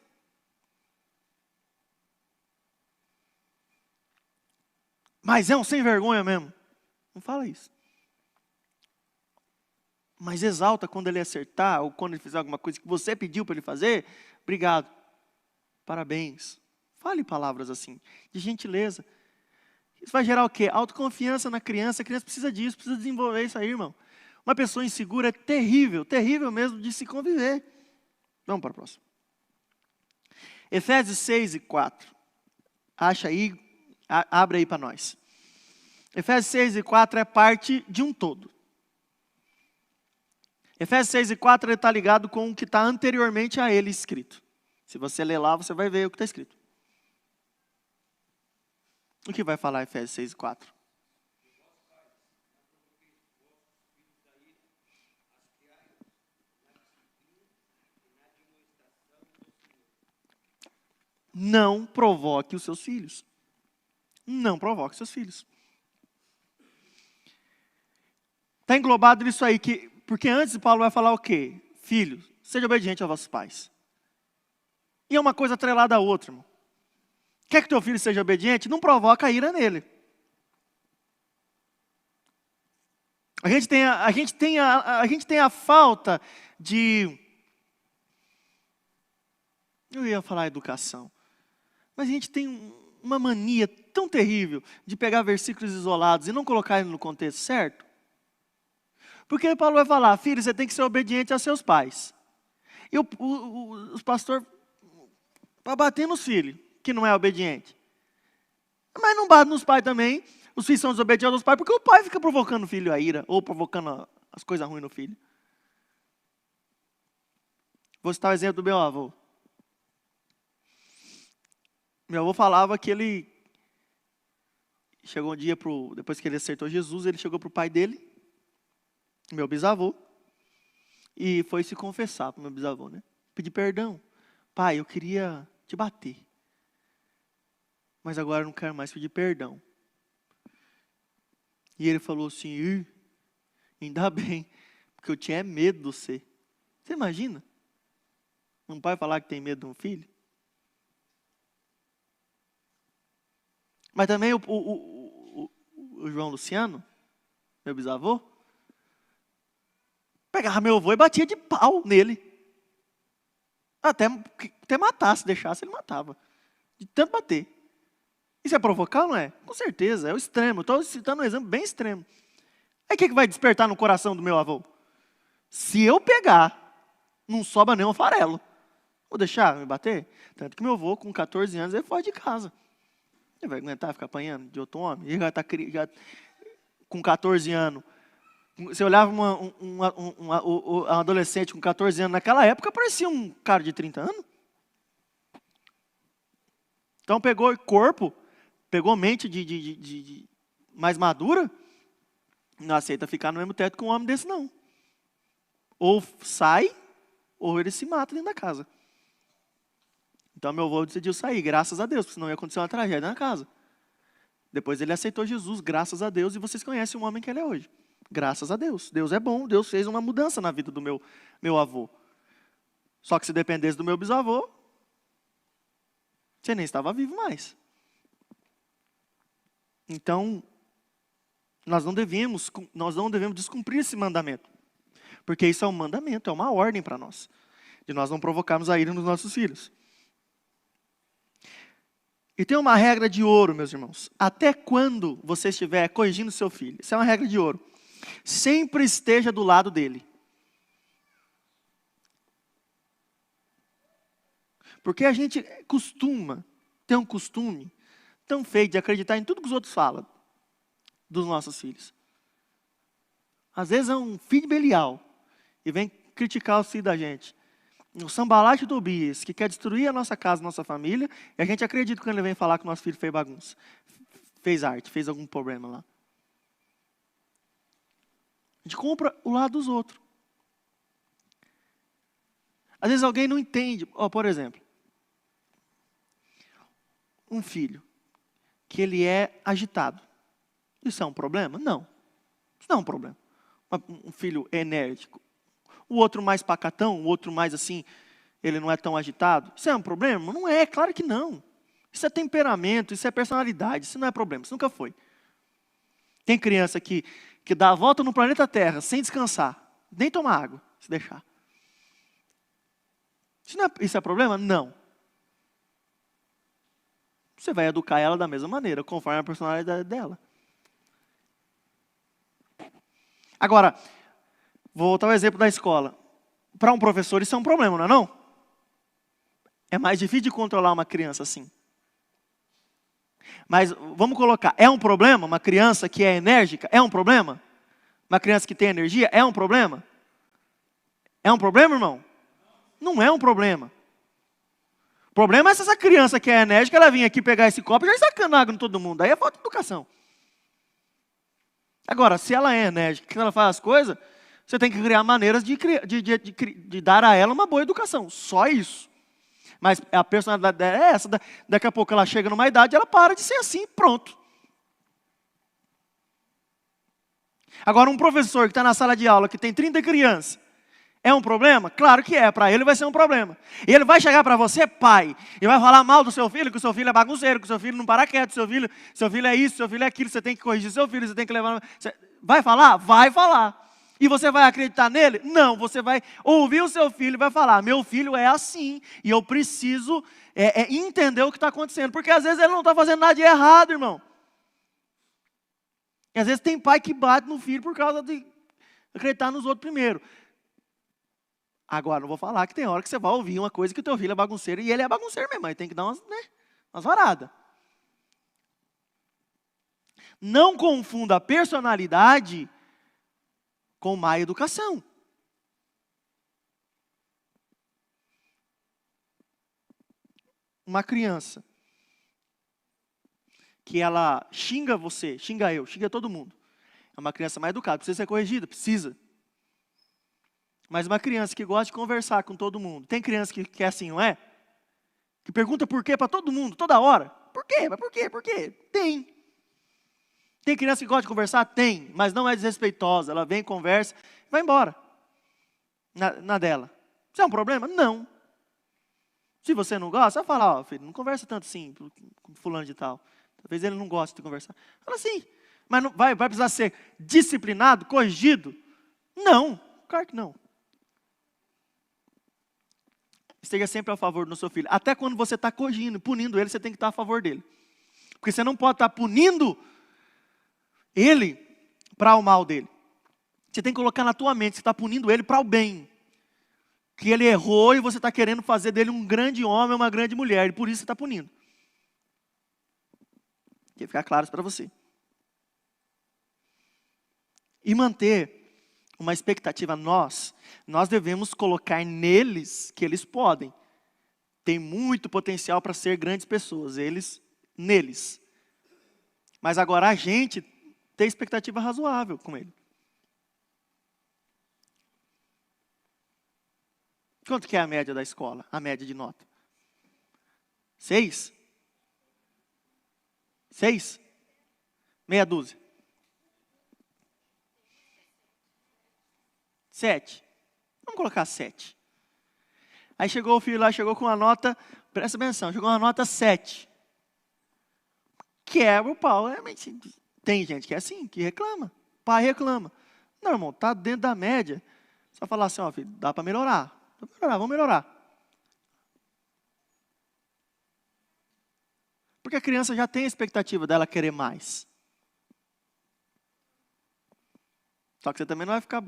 Mas é um sem vergonha mesmo. Não fala isso. Mas exalta quando ele acertar, ou quando ele fizer alguma coisa que você pediu para ele fazer. Obrigado. Parabéns. Fale palavras assim, de gentileza. Isso vai gerar o quê? Autoconfiança na criança. A criança precisa disso, precisa desenvolver isso aí, irmão. Uma pessoa insegura é terrível, terrível mesmo de se conviver. Vamos para a próxima. Efésios 6 e 4. Acha aí, abre aí para nós. Efésios 6 e 4 é parte de um todo. Efésios 6 e 4 ele está ligado com o que está anteriormente a ele escrito. Se você ler lá, você vai ver o que está escrito. O que vai falar Efésios 6 e 4? Não provoque os seus filhos. Não provoque os seus filhos. Está englobado nisso aí, porque antes Paulo vai falar o quê? Filhos, seja obediente aos vossos pais. E é uma coisa atrelada à outra, irmão. Quer que teu filho seja obediente? Não provoca a ira nele. A gente tem a falta de... Eu ia falar educação. Mas a gente tem uma mania tão terrível de pegar versículos isolados e não colocar eles no contexto certo. Porque Paulo vai falar, filho, você tem que ser obediente aos seus pais. E os pastores, para bater nos filhos, que não é obediente. Mas não bate nos pais também. Os filhos são desobedientes aos pais, porque o pai fica provocando o filho a ira, ou provocando as coisas ruins no filho. Vou citar o exemplo do meu avô. Meu avô falava que ele chegou um dia, depois que ele aceitou Jesus, ele chegou para o pai dele, meu bisavô, e foi se confessar para o meu bisavô, né? Pedir perdão. Pai, eu queria te bater, mas agora eu não quero mais pedir perdão. E ele falou assim, ainda bem, porque eu tinha medo de você. Você imagina? Um pai falar que tem medo de um filho? Mas também o João Luciano, meu bisavô, pegava meu avô e batia de pau nele. Até matar, se deixasse, ele matava. De tanto bater. Isso é provocar, não é? Com certeza, é o extremo. Estou citando um exemplo bem extremo. Aí o que vai despertar no coração do meu avô? Se eu pegar, não sobra nem um farelo. Vou deixar me bater? Tanto que meu avô, com 14 anos, ele foge de casa. Ele vai aguentar ficar apanhando de outro homem? Ele já com 14 anos. Você olhava um adolescente com 14 anos, naquela época parecia um cara de 30 anos. Então pegou corpo, pegou mente de mais madura, não aceita ficar no mesmo teto com um homem desse não. Ou sai, ou ele se mata dentro da casa. Então meu avô decidiu sair, graças a Deus, porque senão ia acontecer uma tragédia na casa. Depois ele aceitou Jesus, graças a Deus, e vocês conhecem o homem que ele é hoje. Graças a Deus. Deus é bom, Deus fez uma mudança na vida do meu avô. Só que se dependesse do meu bisavô, você nem estava vivo mais. Então, nós não devemos descumprir esse mandamento. Porque isso é um mandamento, é uma ordem para nós. De nós não provocarmos a ira nos nossos filhos. E tem uma regra de ouro, meus irmãos. Até quando você estiver corrigindo seu filho, isso é uma regra de ouro. Sempre esteja do lado dele. Porque a gente tem um costume tão feio de acreditar em tudo que os outros falam dos nossos filhos. Às vezes é um filho de Belial e vem criticar os filhos da gente. O Sambalate Tobias, que quer destruir a nossa casa, a nossa família, e a gente acredita quando ele vem falar que o nosso filho fez bagunça, fez arte, fez algum problema lá. A gente compra o lado dos outros. Às vezes alguém não entende. Por exemplo, um filho que ele é agitado. Isso é um problema? Não. Isso não é um problema. Um filho enérgico. O outro mais pacatão, o outro mais assim, ele não é tão agitado. Isso é um problema? Não é, claro que não. Isso é temperamento, isso é personalidade, isso não é problema, isso nunca foi. Tem criança que dá a volta no planeta Terra sem descansar, nem tomar água, se deixar. Isso é problema? Não. Você vai educar ela da mesma maneira, conforme a personalidade dela. Agora, vou voltar ao exemplo da escola. Para um professor isso é um problema, não é não? É mais difícil de controlar uma criança assim. Mas vamos colocar, é um problema uma criança que é enérgica? É um problema? Uma criança que tem energia? É um problema? É um problema, irmão? Não é um problema. O problema é se essa criança que é enérgica, ela vir aqui pegar esse copo e já ir sacando água em todo mundo. Aí é falta de educação. Agora, se ela é enérgica, que ela faz as coisas, você tem que criar maneiras de dar a ela uma boa educação. Só isso. Mas a personalidade dela é essa. Daqui a pouco ela chega numa idade, ela para de ser assim, pronto. Agora, um professor que está na sala de aula, que tem 30 crianças, é um problema? Claro que é, para ele vai ser um problema. E ele vai chegar para você, pai, e vai falar mal do seu filho, que o seu filho é bagunceiro, que o seu filho não para quieto, seu filho é isso, seu filho é aquilo, você tem que corrigir seu filho, você tem que levar... Vai falar? Vai falar. E você vai acreditar nele? Não, você vai ouvir o seu filho e vai falar, meu filho é assim, e eu preciso entender o que está acontecendo. Porque às vezes ele não está fazendo nada de errado, irmão. E às vezes tem pai que bate no filho por causa de acreditar nos outros primeiro. Agora, não vou falar que tem hora que você vai ouvir uma coisa que o teu filho é bagunceiro, e ele é bagunceiro mesmo, aí tem que dar umas varadas. Não confunda a personalidade com má educação. Uma criança que ela xinga você, xinga eu, xinga todo mundo. É uma criança mais educada, precisa ser corrigida, precisa. Mas uma criança que gosta de conversar com todo mundo, tem criança que é assim, não é? Que pergunta por quê para todo mundo, toda hora. Por quê? Mas por quê? Por quê? Tem. Tem criança que gosta de conversar? Tem, mas não é desrespeitosa. Ela vem, conversa, vai embora. Na dela. Isso é um problema? Não. Se você não gosta, vai falar, ó, filho, não conversa tanto assim com fulano de tal. Talvez ele não goste de conversar. Fala assim. Mas não, vai precisar ser disciplinado, corrigido? Não, claro que não. Esteja sempre a favor do seu filho. Até quando você está corrigindo, punindo ele, você tem que estar a favor dele. Porque você não pode estar punindo ele para o mal dele. Você tem que colocar na tua mente, você está punindo ele para o bem. Que ele errou e você está querendo fazer dele um grande homem, uma grande mulher. E por isso você está punindo. Tem que ficar claro isso para você. E manter uma expectativa, nós devemos colocar neles que eles podem. Tem muito potencial para ser grandes pessoas, neles. Mas agora a gente tem expectativa razoável com ele. Quanto que é a média da escola? A média de nota? 6? 6? Meia dúzia? 7? Vamos colocar 7. Aí chegou o filho lá, chegou com uma nota, presta atenção, chegou uma nota 7. Quebra o pau. Tem gente que é assim, que reclama. Pai reclama. Não, irmão, está dentro da média. Só falar assim, ó, filho, dá para melhorar. Vamos melhorar. Porque a criança já tem a expectativa dela querer mais. Só que você também não vai ficar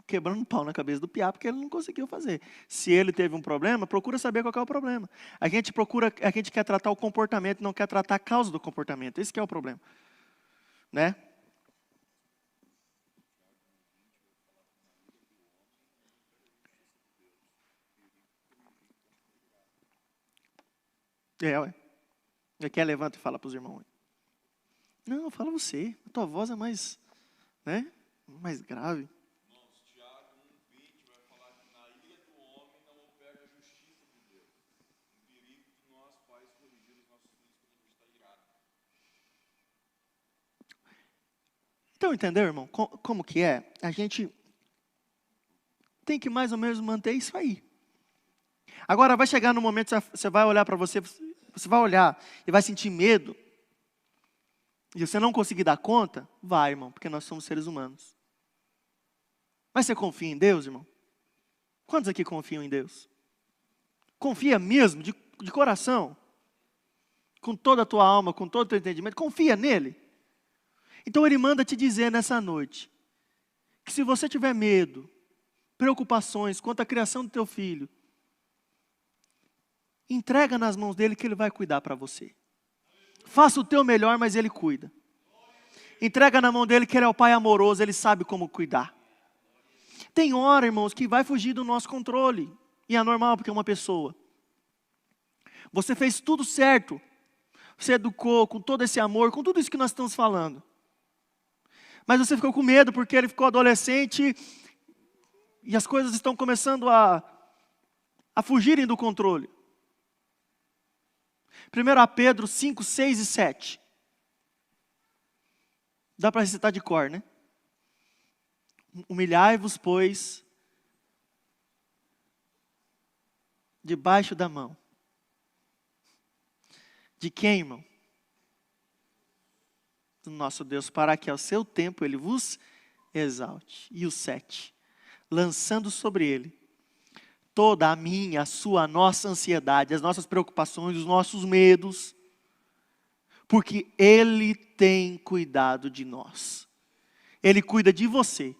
quebrando pau na cabeça do piá, porque ele não conseguiu fazer. Se ele teve um problema, procura saber qual é o problema. A gente quer tratar o comportamento, não quer tratar a causa do comportamento. Esse que é o problema. Né? Ué. Quer levanta e fala para os irmãos. Não, fala você. A tua voz é mais, né? Mais grave. Irmãos, Tiago 1:20 vai falar que na ira do homem não opera a justiça de Deus. Um perigo de nós, pais, corrigir os nossos filhos quando a gente está irado. Então, entendeu, irmão? Como que é? A gente tem que mais ou menos manter isso aí. Agora, vai chegar no momento que você vai olhar para você vai olhar e vai sentir medo, e você não conseguir dar conta, vai, irmão, porque nós somos seres humanos. Mas você confia em Deus, irmão? Quantos aqui confiam em Deus? Confia mesmo, de coração? Com toda a tua alma, com todo o teu entendimento, confia nele? Então ele manda te dizer nessa noite, que se você tiver medo, preocupações quanto à criação do teu filho, entrega nas mãos dele que ele vai cuidar para você. Faça o teu melhor, mas Ele cuida. Entrega na mão dEle que Ele é o Pai amoroso, Ele sabe como cuidar. Tem hora, irmãos, que vai fugir do nosso controle. E é normal, porque é uma pessoa. Você fez tudo certo. Você educou com todo esse amor, com tudo isso que nós estamos falando. Mas você ficou com medo porque ele ficou adolescente e as coisas estão começando a fugirem do controle. 1 Pedro 5, 6 e 7. Dá para recitar de cor, né? Humilhai-vos, pois, debaixo da mão. De quem, irmão? Do nosso Deus, para que ao seu tempo Ele vos exalte. E o 7. Lançando sobre Ele toda a minha, a sua, a nossa ansiedade, as nossas preocupações, os nossos medos, porque Ele tem cuidado de nós. Ele cuida de você.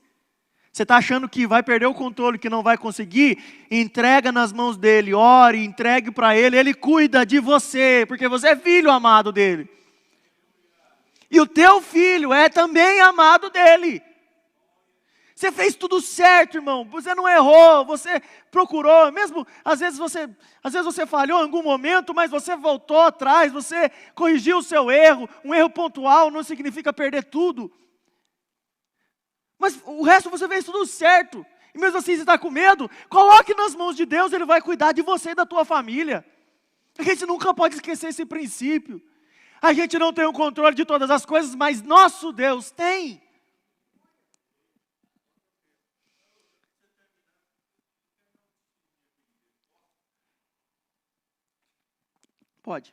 Você está achando que vai perder o controle, que não vai conseguir? Entrega nas mãos dEle, ore, entregue para Ele. Ele cuida de você, porque você é filho amado dEle. E o teu filho é também amado dEle. Você fez tudo certo, irmão. Você não errou, você procurou. Mesmo, às vezes você falhou em algum momento, mas você voltou atrás, você corrigiu o seu erro. Um erro pontual não significa perder tudo. Mas o resto você fez tudo certo. E mesmo assim você está com medo, coloque nas mãos de Deus, Ele vai cuidar de você e da tua família. A gente nunca pode esquecer esse princípio. A gente não tem o controle de todas as coisas, mas nosso Deus tem. Pode.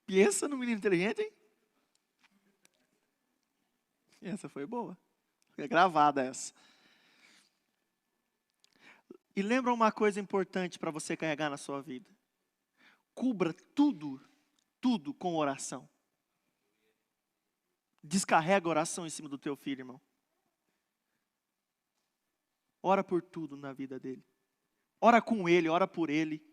Pensa no menino inteligente, hein? Essa foi boa. Foi gravada essa. E lembra uma coisa importante para você carregar na sua vida. Cubra tudo com oração. Descarrega a oração em cima do teu filho, irmão. Ora por tudo na vida dele. Ora com ele, ora por ele.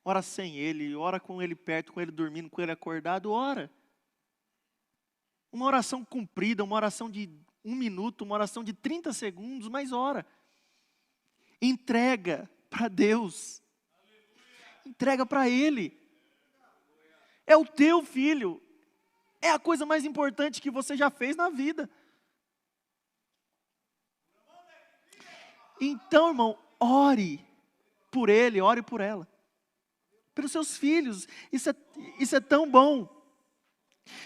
Ora sem ele, ora com ele perto, com ele dormindo, com ele acordado, ora. Uma oração comprida, uma oração de 1 minuto, uma oração de 30 segundos, mas ora. Entrega para Deus. Entrega para Ele. É o teu filho. É a coisa mais importante que você já fez na vida. Então, irmão, ore por ele, ore por ela. Pelos seus filhos. Isso é tão bom.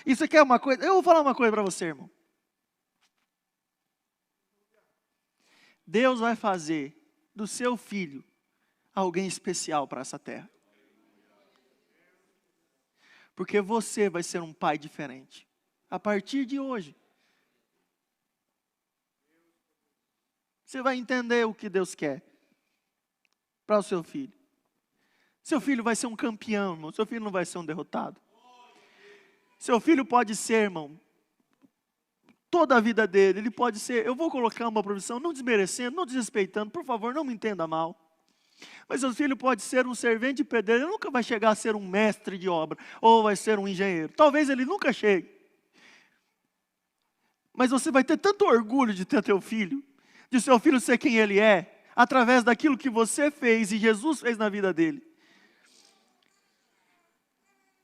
Isso aqui é uma coisa. Eu vou falar uma coisa para você, irmão. Deus vai fazer do seu filho alguém especial para essa terra. Porque você vai ser um pai diferente. A partir de hoje. Você vai entender o que Deus quer para o seu filho. Seu filho vai ser um campeão, irmão. Seu filho não vai ser um derrotado. Seu filho pode ser, irmão, toda a vida dele, ele pode ser, eu vou colocar uma profissão, não desmerecendo, não desrespeitando, por favor, não me entenda mal. Mas seu filho pode ser um servente de pedreiro, ele nunca vai chegar a ser um mestre de obra, ou vai ser um engenheiro. Talvez ele nunca chegue. Mas você vai ter tanto orgulho de ter teu filho, de seu filho ser quem ele é, através daquilo que você fez e Jesus fez na vida dele.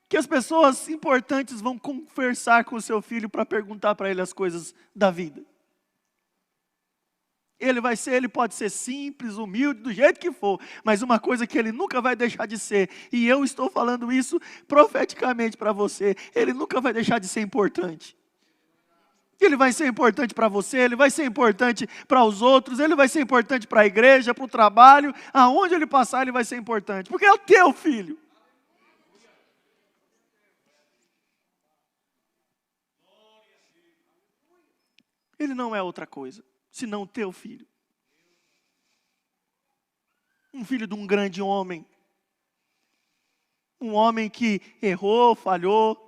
Que as pessoas importantes vão conversar com o seu filho para perguntar para ele as coisas da vida. Ele pode ser simples, humilde, do jeito que for, mas uma coisa que ele nunca vai deixar de ser, e eu estou falando isso profeticamente para você, ele nunca vai deixar de ser importante. Ele vai ser importante para você, ele vai ser importante para os outros, ele vai ser importante para a igreja, para o trabalho, aonde ele passar ele vai ser importante, porque é o teu filho. Ele não é outra coisa, senão teu filho. Um filho de um grande homem. Um homem que errou, falhou.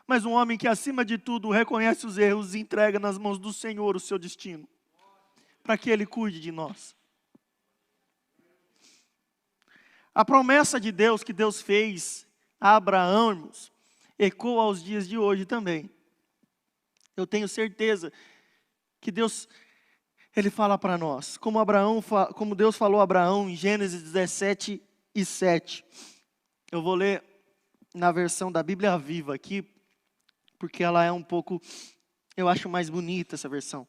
Mas um homem que, acima de tudo, reconhece os erros e entrega nas mãos do Senhor o seu destino. Para que Ele cuide de nós. A promessa de Deus que Deus fez a Abraão, irmãos, ecoa aos dias de hoje também. Eu tenho certeza que Deus, Ele fala para nós, como Deus falou a Abraão em Gênesis 17:7. Eu vou ler na versão da Bíblia Viva aqui, porque ela é um pouco, eu acho mais bonita essa versão,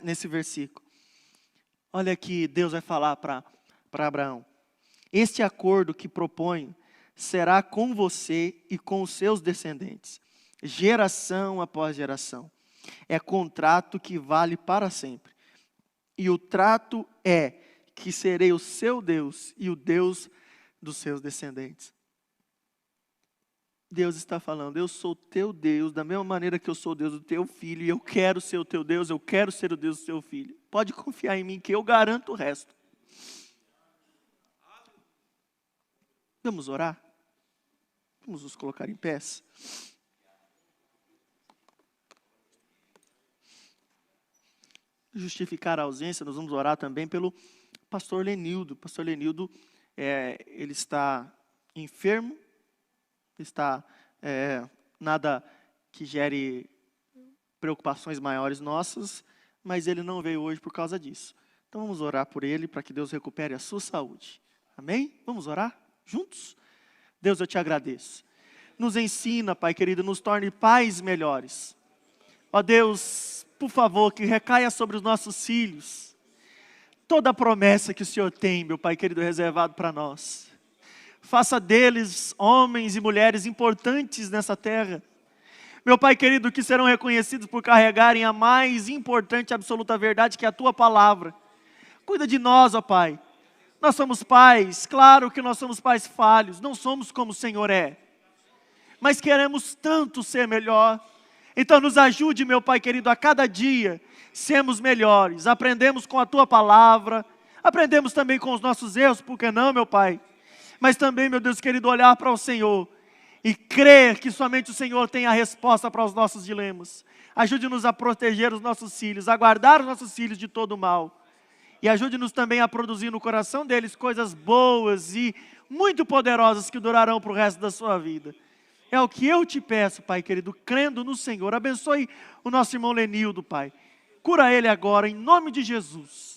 nesse versículo. Olha aqui, Deus vai falar para Abraão. Este acordo que proponho será com você e com os seus descendentes, geração após geração. É contrato que vale para sempre. E o trato é que serei o seu Deus e o Deus dos seus descendentes. Deus está falando, eu sou teu Deus, da mesma maneira que eu sou o Deus do teu filho, e eu quero ser o teu Deus, eu quero ser o Deus do seu filho. Pode confiar em mim que eu garanto o resto. Vamos orar? Vamos nos colocar em pés. Justificar a ausência, nós vamos orar também pelo pastor Lenildo. O pastor Lenildo, ele está enfermo, está nada que gere preocupações maiores nossas, mas ele não veio hoje por causa disso. Então vamos orar por ele, para que Deus recupere a sua saúde. Amém? Vamos orar juntos? Deus, eu te agradeço. Nos ensina, Pai querido, nos torne pais melhores. Ó Deus, por favor, que recaia sobre os nossos filhos toda a promessa que o Senhor tem, meu Pai querido, reservado para nós. Faça deles homens e mulheres importantes nessa terra. Meu Pai querido, que serão reconhecidos por carregarem a mais importante e absoluta verdade, que é a Tua palavra. Cuida de nós, ó Pai. Nós somos pais, claro que nós somos pais falhos, não somos como o Senhor é. Mas queremos tanto ser melhor. Então nos ajude, meu Pai querido, a cada dia sermos melhores. Aprendemos com a Tua palavra, aprendemos também com os nossos erros, por que não, meu Pai? Mas também, meu Deus querido, olhar para o Senhor e crer que somente o Senhor tem a resposta para os nossos dilemas. Ajude-nos a proteger os nossos filhos, a guardar os nossos filhos de todo mal. E ajude-nos também a produzir no coração deles coisas boas e muito poderosas que durarão para o resto da sua vida. É o que eu te peço, Pai querido, crendo no Senhor. Abençoe o nosso irmão Lenildo, Pai. Cura ele agora, em nome de Jesus.